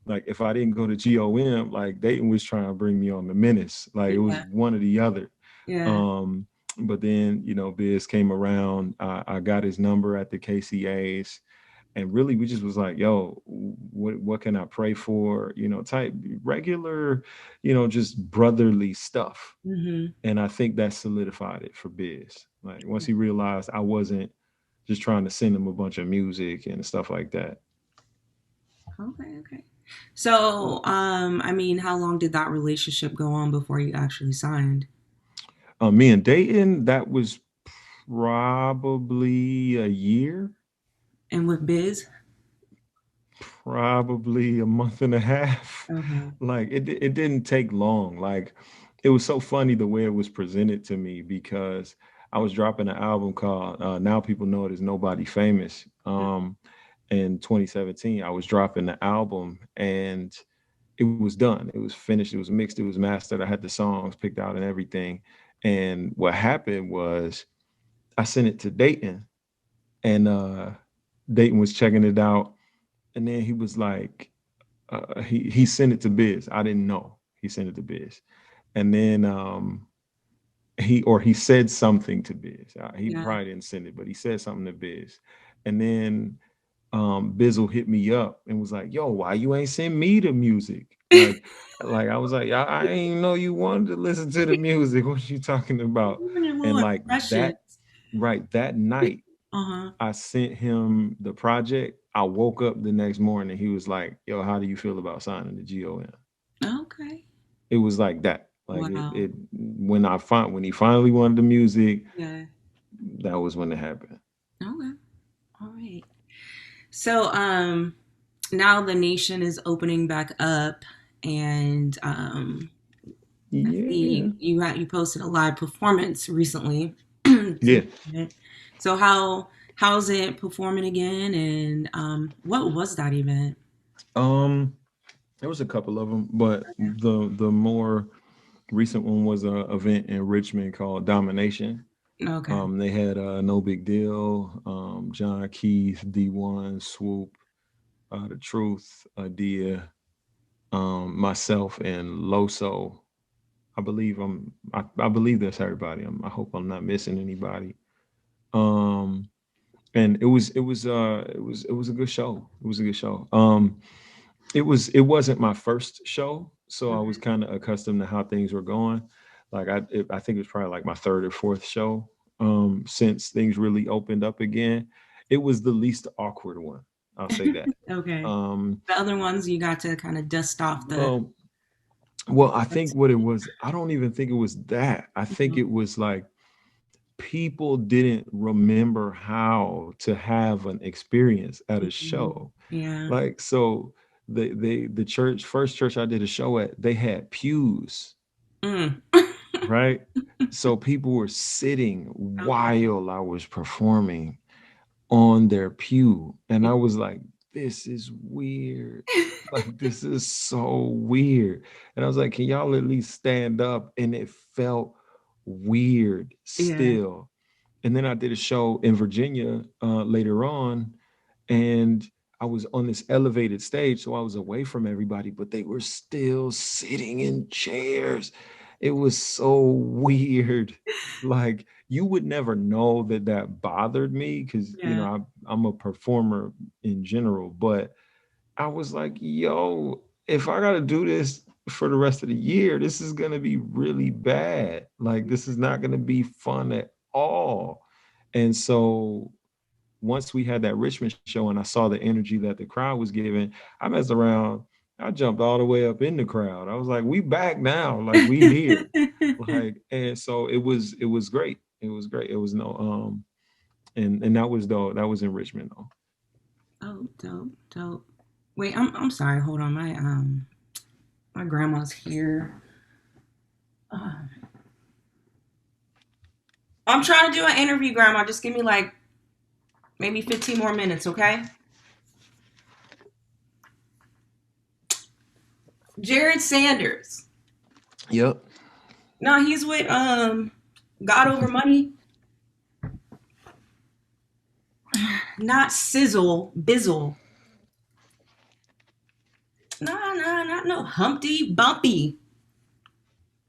like if I didn't go to GOM, like Dayton was trying to bring me on the Menace. Like it was Yeah. one or the other. Yeah. Um, but then, Biz came around. I got his number at the KCAs, and really we just was like, yo, what can I pray for, type regular, just brotherly stuff. Hmm. And I think that solidified it for Biz. Like once he realized I wasn't just trying to send him a bunch of music and stuff like that. Okay. Okay. So, I mean, how long did that relationship go on before you actually signed? Me and Dayton, that was probably a year, And with Biz? probably a month and a half. Okay. Like it didn't take long. Like it was so funny the way it was presented to me because I was dropping an album called Now People Know It Is Nobody Famous. In 2017, I was dropping the album and it was done. It was finished. It was mixed. It was mastered. I had the songs picked out and everything. And what happened was I sent it to Dayton, and Dayton was checking it out, and then he was like, he sent it to Biz. I didn't know he sent it to Biz, and then he said something to Biz. He Yeah. probably didn't send it, but he said something to Biz, and then Bizzle hit me up and was like, "Yo, why you ain't send me the music?" Like I was like, I ain't know you wanted to listen to the music. What you talking about? And Lord, like precious. that, right that night, Uh-huh. I sent him the project. I woke up the next morning. He was like, "Yo, how do you feel about signing the GOM?" Okay. It was like that. Like Wow. it when he finally wanted the music, Yeah. that was when it happened. Okay. All right. So now the nation is opening back up, and I Yeah. see you posted a live performance recently. Yeah. So how's it performing again, and what was that event? Um, there was a couple of them, but the more recent one was a event in Richmond called Domination. Okay. They had No Big Deal, John Keith, D1, Swoop, The Truth, Adia, myself, and Loso. I believe that's everybody. I hope I'm not missing anybody. Um, and it was a good show. It was a good show. It wasn't my first show, so I was Mhm. kind of accustomed to how things were going. Like I think it was probably like my third or fourth show since things really opened up again. It was the least awkward one. I'll say that. Okay. Um, The other ones you got to kind of dust off the. well, well, I think what it was, I don't even think it was that. I think it was like people didn't remember how to have an experience at a Mhm. show. Yeah. Like so the church first church I did a show at, they had pews, Mm. right? So people were sitting Okay. while I was performing on their pew. And I was like, this is weird. Like, this is so weird. And I was like, can y'all at least stand up? And it felt weird Yeah. still. And then I did a show in Virginia later on, and I was on this elevated stage, so I was away from everybody, but they were still sitting in chairs. It was so weird. Like you would never know that that bothered me because Yeah. I'm a performer in general, but I was like, yo, if I got to do this for the rest of the year, this is going to be really bad. Like, this is not going to be fun at all. And so once we had that Richmond show and I saw the energy that the crowd was giving, I messed around. I jumped all the way up in the crowd. I was like, we back now. Like, we here. Like, and so it was great. It was great. It was no, and that was though, that was in Richmond though. Oh, dope, dope. Wait, I'm sorry. Hold on, my grandma's here. Uh, I'm trying to do an interview, Grandma. Just give me like maybe 15 more minutes, okay? Jered Sanders. Yep. No, he's with God Over Money, not Sizzle, Bizzle. No, no, not no Humpty Bumpy.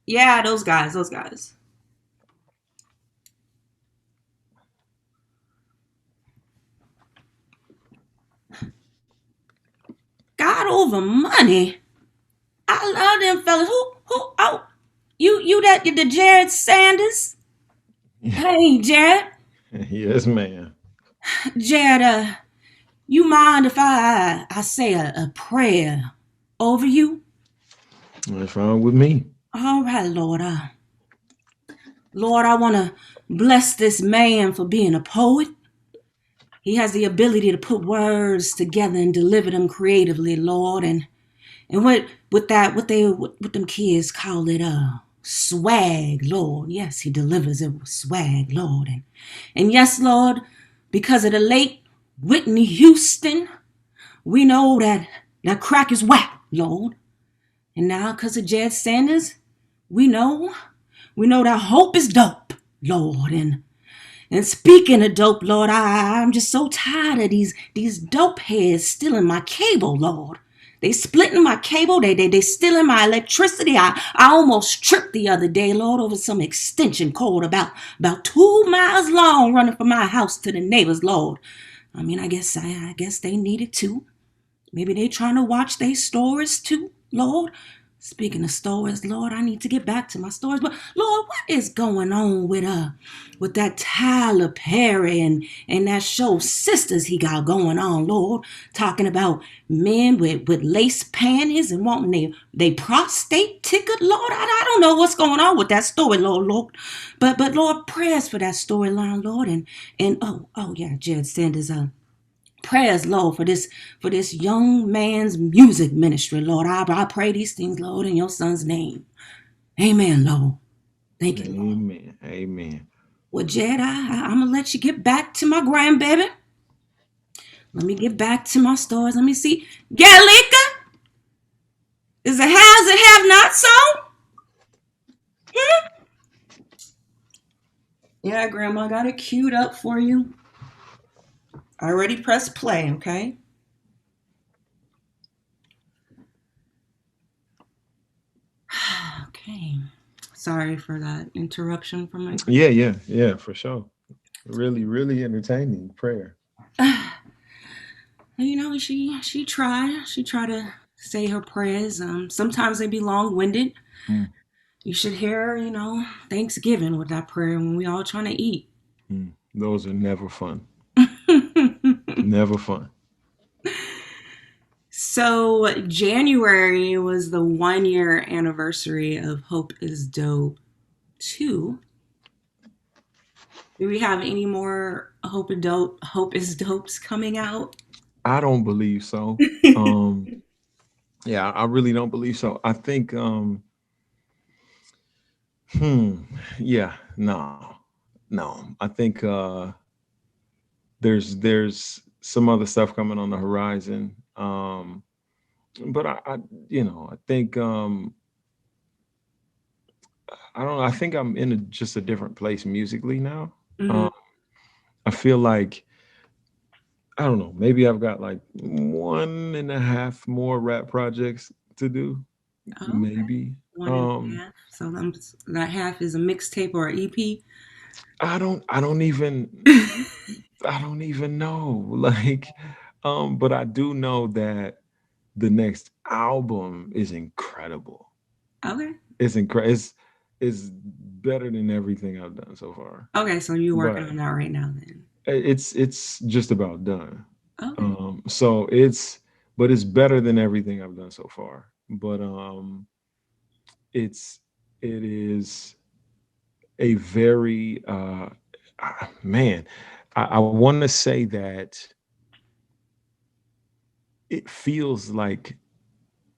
Yeah, those guys, those guys. God Over Money. I love them fellas. Who? Oh, you that the Jered Sanders? Hey, Jared. Yes, man. Jared, you mind if I say a prayer over you? What's wrong with me? All right, Lord. Lord, I want to bless this man for being a poet. He has the ability to put words together and deliver them creatively, Lord. And what with that, what them kids call it, Swag, Lord. Yes, he delivers it with swag, Lord. And yes, Lord, because of the late Whitney Houston, we know that crack is whack, Lord. And now, because of Jered Sanders, we know, we know that hope is dope, Lord. And speaking of dope, Lord, I'm just so tired of these dope heads stealing my cable, Lord. They splitting my cable. They stealing my electricity. I almost tripped the other day, Lord, over some extension cord about 2 miles long running from my house to the neighbors, Lord. I mean, I guess they needed to. Maybe they trying to watch their stores too, Lord. Speaking of stores, Lord, I need to get back to my stores. But Lord, what is going on with that Tyler Perry and that show Sisters he got going on, Lord? Talking about men with lace panties and wanting they prostate ticket, Lord. I don't know what's going on with that story, Lord. But Lord, prayers for that storyline, Lord. And oh yeah, Jered Sanders, prayers, Lord, for this young man's music ministry, Lord. I pray these things, Lord, in your son's name. Amen, Lord. Thank you, Lord. Amen. Amen. Well, Jed, I'm going to let you get back to my grandbaby. Let me get back to my stores. Let me see. Galika, is it has it have not so? Hmm? Yeah, Grandma, got it queued up for you. I already pressed play, okay? Okay. Sorry for that interruption from my Yeah, yeah, yeah, for sure. Really, really entertaining prayer. She tried to say her prayers. Sometimes they be long winded. Mm, You should hear, Thanksgiving with that prayer when we all trying to eat. Those are never fun. Never fun. So January was the 1 year anniversary of Hope is Dope 2. Do we have any more Hope is Dopes coming out? I don't believe so. Um, yeah, I really don't believe so. I think hmm, yeah, no. No. I think there's some other stuff coming on the horizon. But I I think I don't know, I think I'm in just a different place musically now. Mm-hmm. Um, I feel like I don't know, maybe I've got like one and a half more rap projects to do, Oh, okay. maybe. One and a Um, half. So that half is a mixtape or an EP. I don't even know. Like, but I do know that the next album is incredible. Okay. It's incredible. It's better than everything I've done so far. Okay, so you're working But on that right now then. it's just about done. Okay. So it's better than everything I've done so far. But it's it is a very man. I want to say that it feels like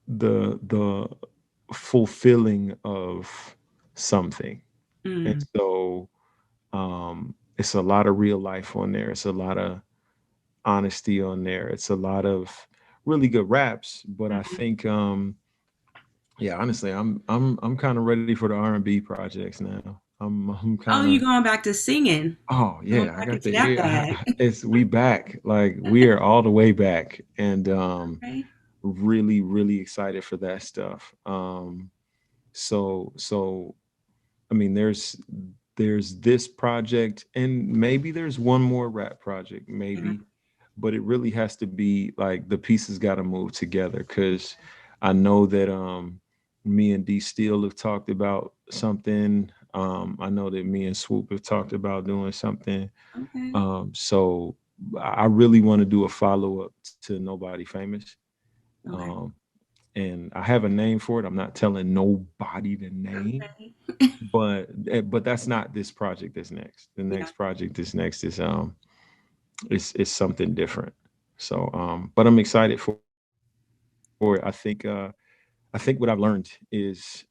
the fulfilling of something, and Mm. so it's a lot of real life on there. It's a lot of honesty on there. It's a lot of really good raps, but I Mhm. think yeah, honestly, I'm kind of ready for the R&B projects now. I'm kind Oh, of you going back to singing? oh Going yeah, I back got into the that ear. bag. It's we back. Like we are all the way back, and Okay. really really excited for that stuff. So I mean, there's this project, and maybe there's one more rap project, Yeah. maybe, but it really has to be like the pieces got to move together because I know that me and D Steele have talked about something. I know that me and Swoop have talked about doing something. Okay. So I really want to do a follow up to Nobody Famous. Okay. Um, and I have a name for it. I'm not telling nobody the name, Okay. but that's not this project that's next. The Yeah. next project that's next is something different. So but I'm excited for it. I think what I've learned is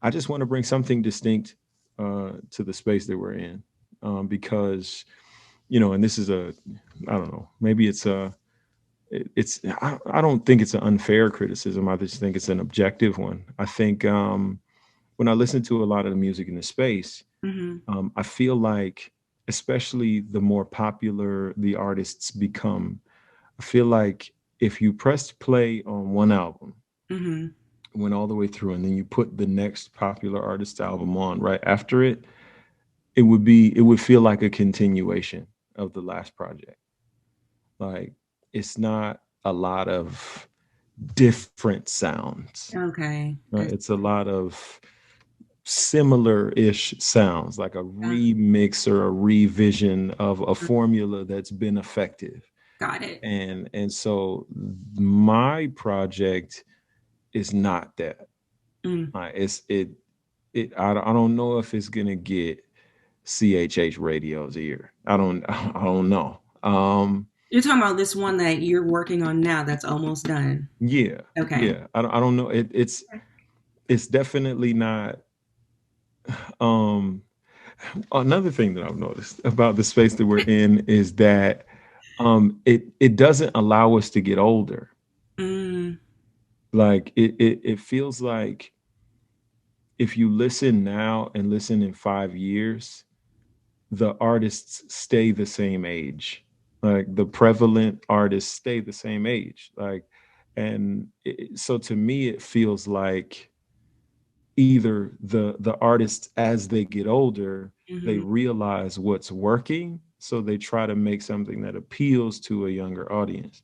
I just want to bring something distinct to the space that we're in, because and this is I don't know, maybe it's I don't think it's an unfair criticism. I just think it's an objective one. I think when I listen to a lot of the music in the space, Mm-hmm. I feel like, especially the more popular the artists become, I feel like if you pressed play on one album, Mm-hmm. went all the way through, and then you put the next popular artist album on right after it, it would feel like a continuation of the last project. Like, it's not a lot of different sounds, Okay. right? It's a lot of similar-ish sounds, like a Yeah. remix or a revision of a formula that's been effective. Got it. And so my project is not that. Mm. I don't know if it's gonna get CHH radio's ear. I don't know. You're talking about this one that you're working on now that's almost done. Yeah, Okay. yeah. I don't know. It's definitely not. Um, Another thing that I've noticed about the space that we're in is that it doesn't allow us to get older. Mm. Like, it feels like if you listen now and listen in 5 years, the artists stay the same age. Like, the prevalent artists stay the same age. Like, and so to me, it feels like either the artists, as they get older, they Mm-hmm. realize what's working, so they try to make something that appeals to a younger audience.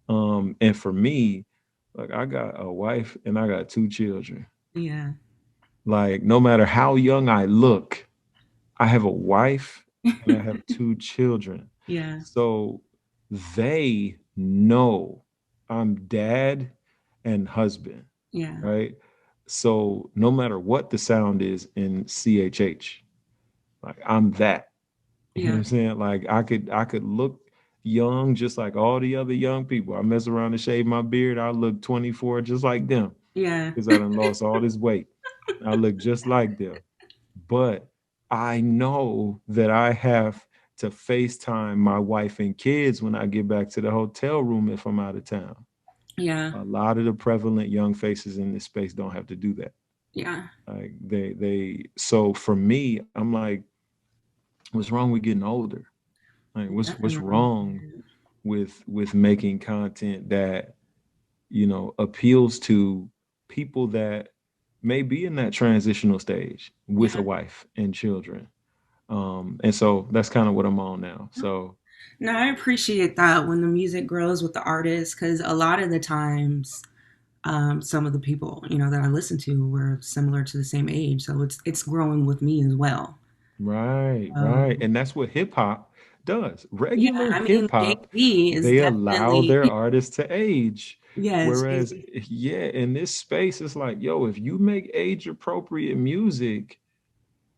And for me, like, I got a wife and I got two children. Yeah. Like, no matter how young I look, I have a wife and I have two children. Yeah. So they know I'm dad and husband, Yeah. right? So no matter what the sound is in CHH, like, I'm that. You know what Yeah. I'm saying? Like, I could look young just like all the other young people. I mess around and shave my beard, I look 24 just like them Yeah. because I done lost all this weight. I look just like them. But I know that I have to FaceTime my wife and kids when I get back to the hotel room if I'm out of town. Yeah. A lot of the prevalent young faces in this space don't have to do that. Yeah. Like, so for me, I'm like, what's wrong with getting older? Like, what's Definitely. wrong with making content that appeals to people that may be in that transitional stage with a Yeah. wife and children. And so that's kind of what I'm on now. So No, I appreciate that when the music grows with the artist because a lot of the times, some of the people that I listen to were similar to the same age, so it's growing with me as well. right, right. Um, And that's what hip hop does. yeah, Regular I mean, hip hop, Jay-Z is they allow definitely their artists to age. yes, Whereas, Jay-Z. yeah, in this space, it's like, yo, if you make age appropriate music,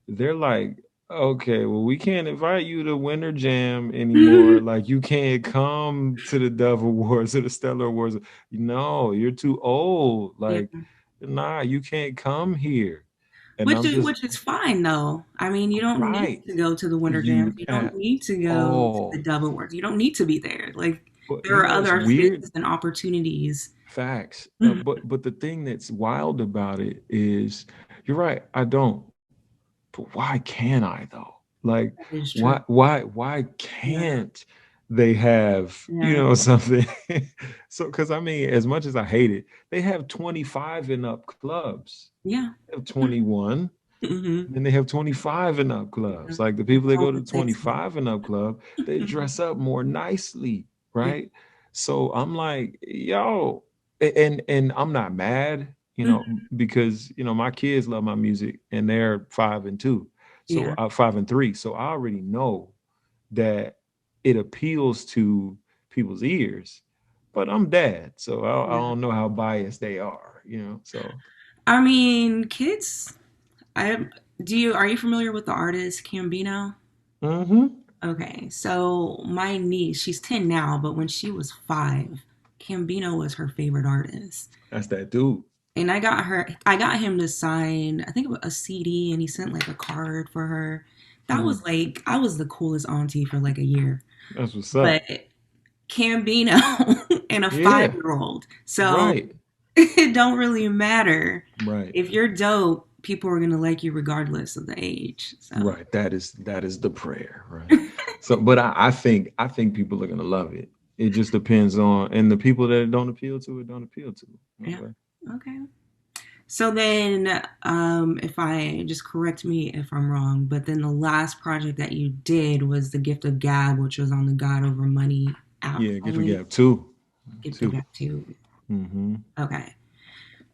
they're like, okay, well, we can't invite you to Winter Jam anymore. Like, you can't come to the Dove Awards or the Stellar Awards. No, you're too old. Yeah, Like, nah, you can't come here. And which I'm is just which is fine though. I mean, you don't need right. to go to the Winter Jams. You You don't at need to go to the all. Dove Awards. You don't need to be there. Like But there you are know what's other weird? spaces and opportunities. Facts. Mhm. But the thing that's wild about it is, you're right. I don't. But why can I though? Like, That is true. why Yeah, can't they have, yeah, something? So, because I mean, as much as I hate it, they have 25 and up clubs. yeah. They have 21, Mm-hmm. and then they have 25 and up Yeah. clubs. Like, the It's people that go to only 60. 25 and up club, they dress up more nicely, Yeah. right? So I'm like, yo, and I'm not mad, Mhm. because my kids love my music and they're 5 and 2, so Yeah. 5 and 3. So I already know that it appeals to people's ears. But I'm dad, so I Yeah. don't know how biased they are. So I mean, kids. I do you are you familiar with the artist Cambino? hmm Okay, so my niece, she's 10 now, but when she was 5, Cambino was her favorite artist. that's that dude. and I got him to sign, I think it was a CD, and he sent like a card for her. That Mm, was like, I was the coolest auntie for like a year. that's what's But up. Cambino and a Yeah. 5-year-old. So Right. it don't really matter. Right. If you're dope, people are gonna like you regardless of the age. So Right. That is the prayer. Right. So, but I think people are gonna love it. It just depends on, and the people that it don't appeal to, it don't appeal to. yeah. Okay. Okay. So then, if I just correct me if I'm wrong, but then the last project that you did was the Gift of Gab, which was on the God Over Money app Yeah. Gift of only. gap two. Gift of Two. Gab too. Mm-hmm. Okay.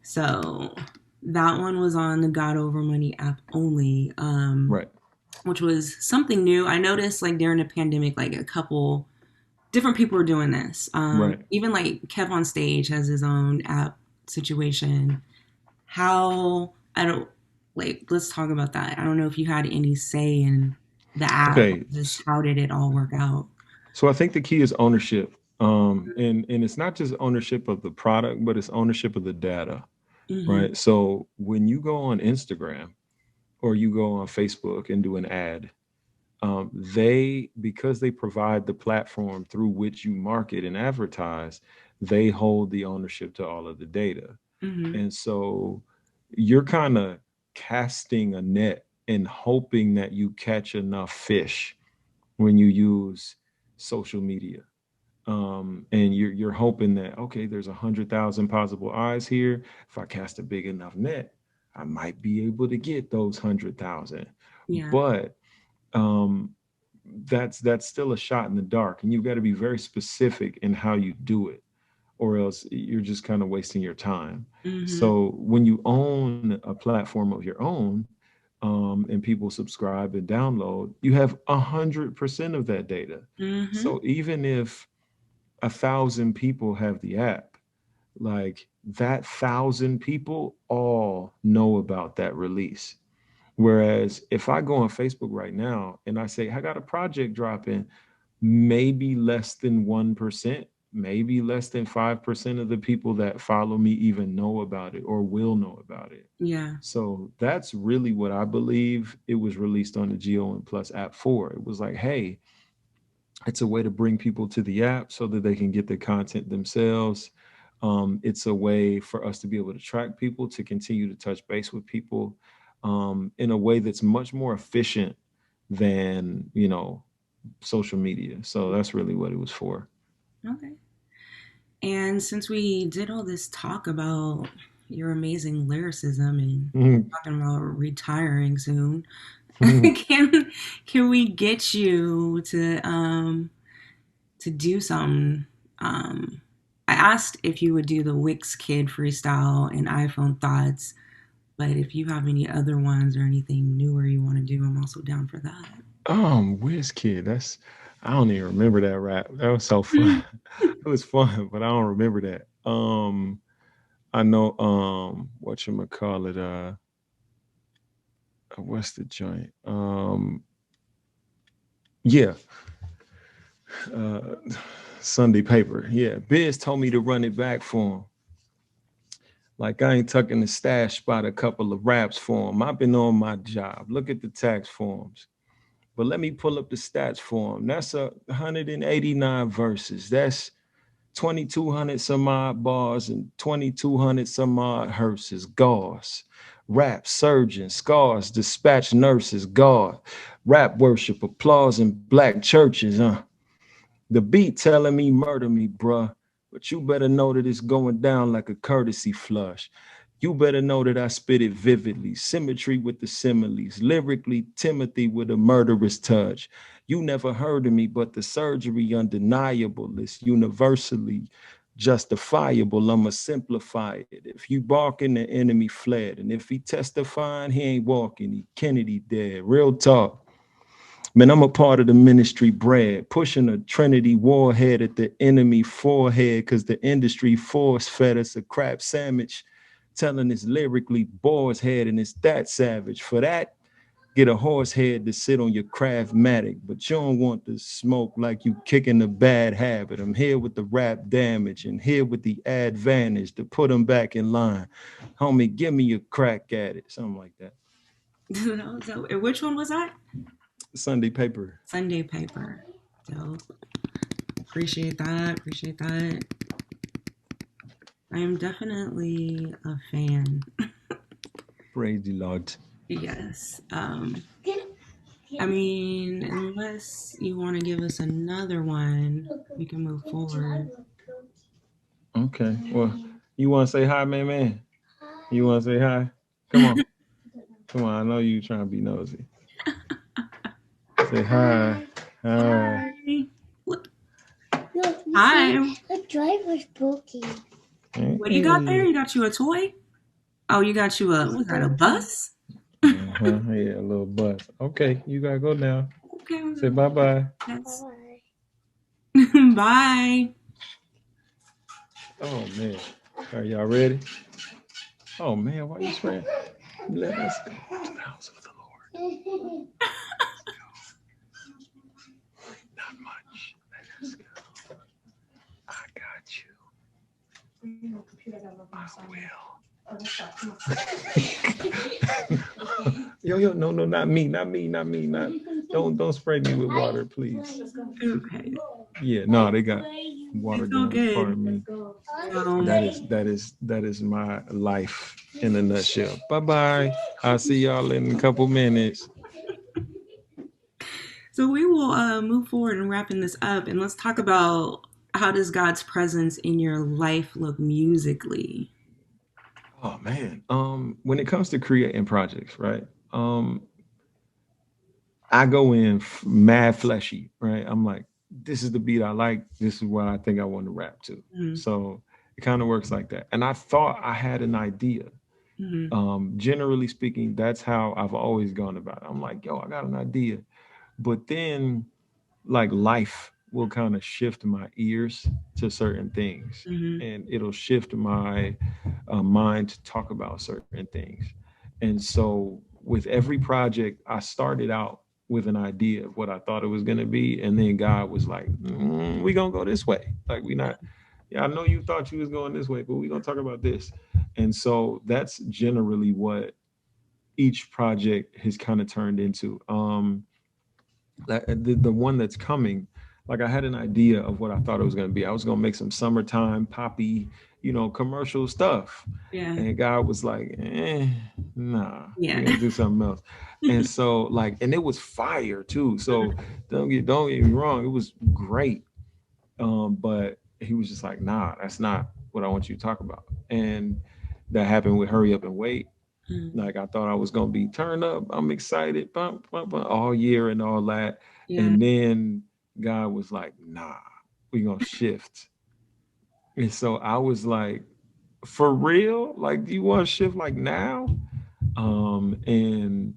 So that one was on the God Over Money app only, Right. which was something new. I noticed like during the pandemic, like a couple different people were doing this. Right. Even like Kev on Stage has his own app situation. How I don't like. Let's talk about that. I don't know if you had any say in the app, or Okay. just how did it all work out? So I think the key is ownership. And it's not just ownership of the product, but it's ownership of the data. Mm-hmm. Right. So when you go on Instagram or you go on Facebook and do an ad, they, because they provide the platform through which you market and advertise, they hold the ownership to all of the data. Mm-hmm. And so you're kind of casting a net and hoping that you catch enough fish when you use social media. And you're hoping that, okay, there's 100,000 possible eyes here. If I cast a big enough net, I might be able to get those 100,000. Yeah. But um, that's still a shot in the dark, and you've got to be very specific in how you do it, or else you're just kind of wasting your time. Mm-hmm. So when you own a platform of your own, and people subscribe and download, you have 100% of that data. Mm-hmm. So even if 1,000 people have the app, like that 1,000 people all know about that release. Whereas if I go on Facebook right now and I say, I got a project dropping, maybe less than 1%, maybe less than 5% of the people that follow me even know about it or will know about it. Yeah. So that's really what I believe it was released on the GON Plus app for. It was like, hey, it's a way to bring people to the app so that they can get the content themselves. It's a way for us to be able to track people, to continue to touch base with people, in a way that's much more efficient than, social media. So that's really what it was for. Okay. And since we did all this talk about your amazing lyricism and Mhm. talking about retiring soon, Mhm. can can we get you to do some? Um, I asked if you would do the Wix Kid freestyle and iPhone thoughts, but if you have any other ones or anything newer you want to do, I'm also down for that. Whiz Kid. I don't even remember that rap. That was so fun. It was fun, but I don't remember that. I know what you call it, what's the joint? Yeah, uh Sunday paper. Yeah. Biz told me to run it back for him. Like I ain't tucking the stash spot a couple of raps for him. I've been on my job. Look at the tax forms. But let me pull up the stats for him. That's 189 verses. That's 2,200 some odd bars and 2,200 some odd hearses. Gauze. Rap, surgeons, scars, dispatch nurses, guard. Rap worship, applause in black churches. The beat telling me murder me, bruh. But you better know that it's going down like a courtesy flush. You better know that I spit it vividly, symmetry with the similes, lyrically Timothy with a murderous touch. You never heard of me, but the surgery undeniable is universally justifiable. I'ma simplify it. If you barking, the enemy fled. And if he testifying, he ain't walking. He Kennedy dead. Real talk. Man, I'm a part of the ministry bread, pushing a Trinity warhead at the enemy forehead, because the industry force fed us a crap sandwich, telling us lyrically boar's head, and it's that savage. For that, Get a horse head to sit on your craftmatic, but you don't want to smoke like you kicking a bad habit. I'm here with the rap damage and here with the advantage to put them back in line. Homie, give me a crack at it. Something like that. So, which one was that? Sunday paper. Sunday paper. So appreciate that. Appreciate that. I am definitely a fan. Praise the Lord. Yes. I mean, unless you want to give us another one, we can move forward. Okay. Well, you want to say hi, man, man? You want to say hi? Come on. Come on. I know you trying to be nosy. Say hi. Hi. Hi. Look. Hi. The driver's broken. What do you got there? You got you a toy? Oh, you got you a, what's that, a bus? Uh-huh. Yeah, a little bus. Okay, you gotta go now. Okay. Say bye bye. That's... Bye. Bye. Oh man. Are y'all ready? Oh man, why you spraying? Let us go to the house of the Lord. Not much. Let us go. I got you. I will. Yo, no, not me, not me, not me, not. Don't spray me with water, please. Okay. Yeah, no, they got water It's guns okay. part of me. That is my life in a nutshell. Bye bye. I'll see y'all in a couple minutes. So we will move forward and wrapping this up, and let's talk about how does God's presence in your life look musically? Oh man. When it comes to creating projects, right? Um, I go in mad fleshy, right? I'm like, this is the beat I like. This is what I think I want to rap to. Mm-hmm. So it kind of works like that. And I thought I had an idea. Mm-hmm. Generally speaking, that's how I've always gone about it. I'm like, yo, I got an idea. But then, like, life will kind of shift my ears to certain things, Mm-hmm. and it'll shift my mind to talk about certain things. And so, with every project, I started out with an idea of what I thought it was going to be, and then God was like, "We gonna go this way. Like, we not. Yeah, I know you thought you was going this way, but we gonna talk about this." And so that's generally what each project has kind of turned into. The one that's coming, like I had an idea of what I thought it was going to be. I was going to make some summertime poppy, commercial stuff. Yeah. And God was like, nah, Yeah. we're going to do something else. And so like, and it was fire too. So don't get me wrong. It was great. But he was just like, nah, that's not what I want you to talk about. And that happened with Hurry Up and Wait. Mm. Like I thought I was gonna be turned up. I'm excited, all year and all that. Yeah. And then God was like, "Nah, we gonna shift." And so I was like, "For real? Like, do you want to shift like now?" And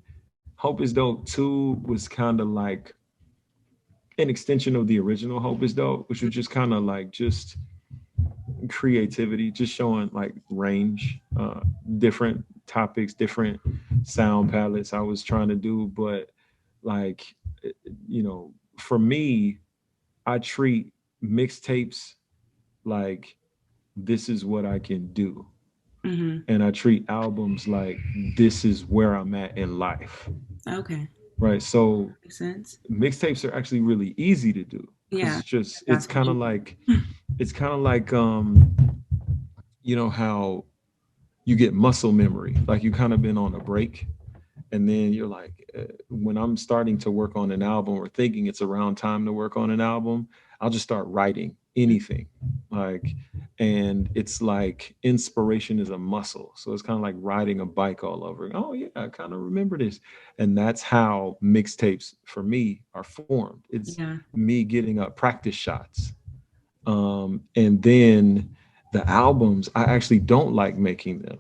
Hope is Dope 2 was kind of like an extension of the original Hope is Dope, which was just kind of like just creativity, just showing like range, different topics, different sound palettes I was trying to do. But like, you know, for me, I treat mixtapes like this is what I can do. Mm-hmm. And I treat albums like this is where I'm at in life. Okay. Right. So Makes sense. mixtapes are actually really easy to do because Yeah. it's just That's it's kind of like you know how you get muscle memory, like you kind of been on a break, and then you're like, when I'm starting to work on an album or thinking it's around time to work on an album, I'll just start writing anything, like, and it's like inspiration is a muscle, so it's kind of like riding a bike all over. Oh yeah, I kind of remember this. And that's how mixtapes for me are formed. It's yeah. me getting up practice shots, and then the albums, I actually don't like making them.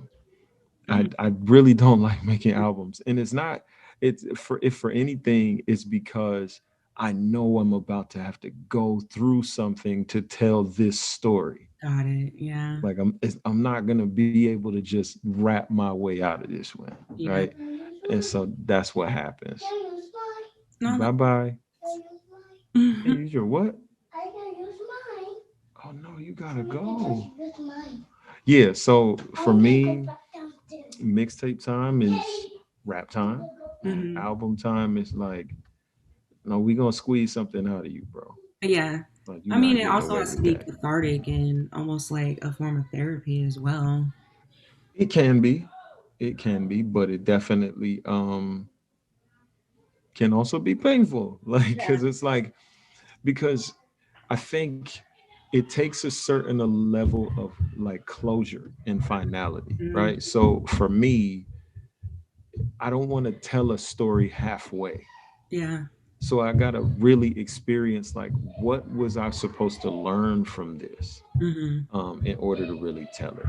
Mm-hmm. I really don't like making albums, and it's not. It's for if for anything, it's because I know I'm about to have to go through something to tell this story. Got it. Yeah. Like I'm not gonna be able to just rap my way out of this one, Yeah. right? And so that's what happens. No, Bye that. bye. Can you Mhm. use your what? Oh no, you gotta go. Yeah, so for me, mixtape time is rap time, and album time is like, no, we gonna squeeze something out of you, bro. Yeah. Like you're I mean, not it getting also away has to with be that. cathartic and almost like a form of therapy as well. It can be, but it definitely can also be painful. Like, Yeah. because it's like, because I think it takes a certain level of like closure and finality, Mm, right? So for me, I don't want to tell a story halfway. yeah. So I got to really experience like what was I supposed to learn from this Hmm. in order to really tell it.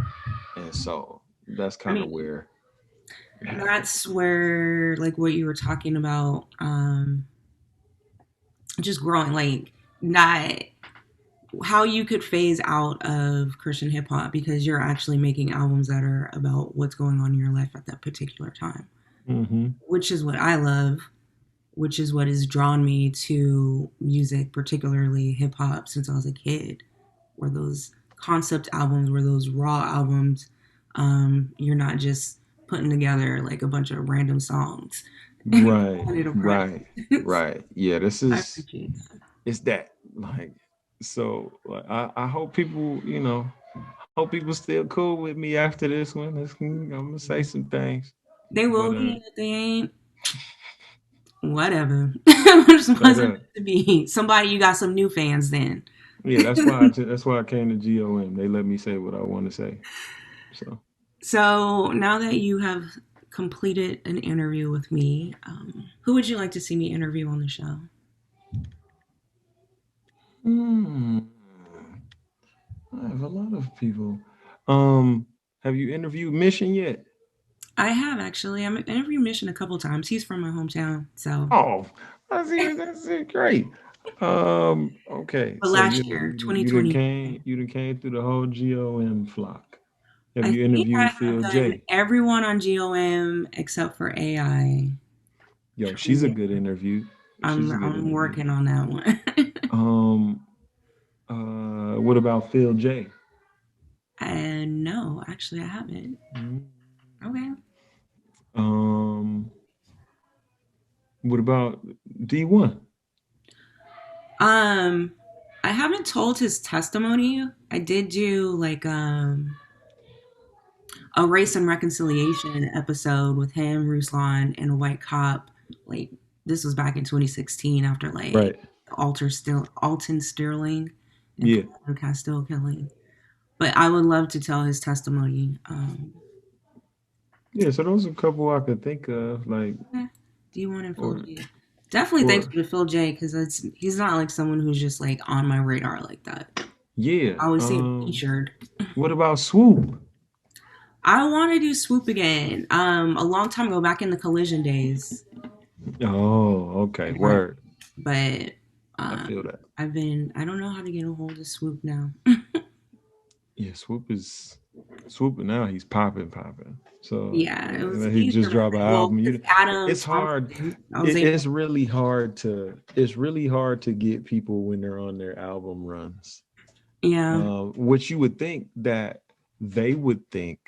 And so that's I kind of mean, where it happens. that's where like what you were talking about, just growing, like not how you could phase out of Christian hip hop because you're actually making albums that are about what's going on in your life at that particular time, Hmm. which is what I love, which is what has drawn me to music, particularly hip hop, since I was a kid. Were those concept albums, were those raw albums. You're not just putting together like a bunch of random songs and Right, calling it a right, project. right. Yeah, this I is appreciate that. it's that like so like, I hope people, hope people still cool with me after this one. I'm gonna say some things, They will but be, and if they ain't, whatever. It just straight wasn't up. meant to be. Somebody, you got some new fans then. Yeah, that's why I came to GOM. They let me say what I want to say. So, So now that you have completed an interview with me, who would you like to see me interview on the show? hmm, I have a lot of people. Um, have you interviewed Mission yet? I have actually. I'm interviewed Mission a couple times. He's from my hometown, so. Oh, that's it. Great. Okay. But So last year, you 2020. done came through the whole GOM flock. Have I you think I interviewed have Phil done J? everyone on GOM except for AI. Yo, she's a Trying good interview. She's a good I'm interview. working on that one. Um, what about Phil J? And no, actually, I haven't. Mm. Okay. Um, what about D1? Um, I haven't told his testimony. I did do like a race and reconciliation episode with him, Ruslan, and a white cop. Like this was back in 2016 after like Right. Alton Sterling and Yeah. Philando Castile killing. But I would love to tell his testimony. Yeah. So those are a couple I could think of, like, Eh, do you want to Phil or J? Definitely thanks or to Phil J because he's not like someone who's just like on my radar like that. yeah. I always see him featured. What about Swoop? I want to do Swoop again. A long time ago, back in the Collision days, Oh, okay. Word. but I feel that. I don't know how to get a hold of Swoop now. Yeah, Swoop now he's popping. So Yeah, it was he easier just back dropped an then. Well, album. because You Adam it's hard. Thompson, I was able. It's really hard to get people when they're on their album runs. Yeah, Which you would think that they would think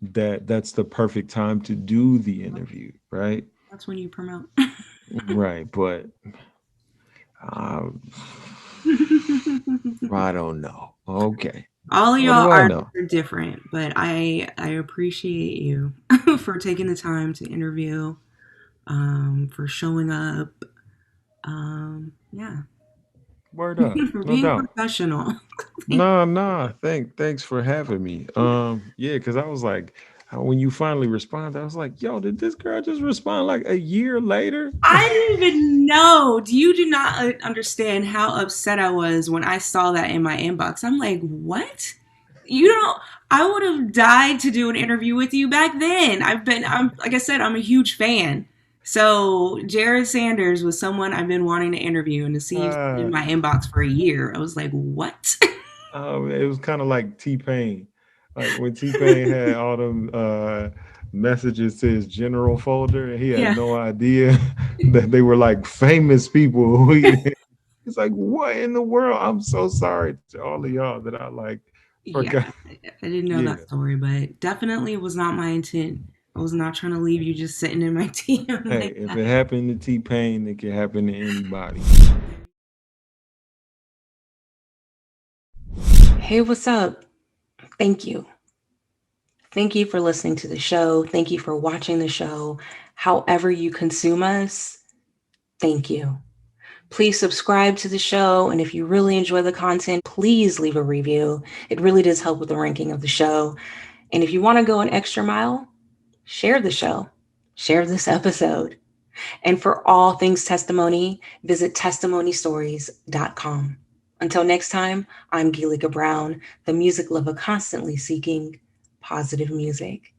that that's the perfect time to do the interview, right? that's when you promote. Right, but uh, I don't know. Okay, All of what do y'all I artists know? are different, but I appreciate you for taking the time to interview, for showing up, yeah, Word up, for no being doubt. professional. Nah. Thanks for having me. Yeah, because I was like, when you finally responded, I was like, yo, did this girl just respond like a year later? I didn't even know. You do not understand how upset I was when I saw that in my inbox. I'm like, what? You don't. I would have died to do an interview with you back then. I'm like I said, I'm a huge fan. So Jered Sanders was someone I've been wanting to interview, and to see you in uh, my inbox for a year, I was like, what? it was kind of like T Pain, like when T Pain had all them messages to his general folder, and he had Yeah. no idea that they were like famous people who he, he's like, what in the world? I'm so sorry to all of y'all that I like forgot. Yeah, I didn't know Yeah. that story, but definitely it was not my intent. I was not trying to leave you just sitting in my DM Hey, like if that. it happened to T-Pain, it can happen to anybody. Hey, what's up? Thank you. Thank you for listening to the show. Thank you for watching the show. However, you consume us, thank you. Please subscribe to the show. And if you really enjoy the content, please leave a review. It really does help with the ranking of the show. And if you want to go an extra mile, share the show, share this episode. And for all things testimony, visit testimonystories.com. Until next time, I'm Gilika Brown, the music lover constantly seeking positive music.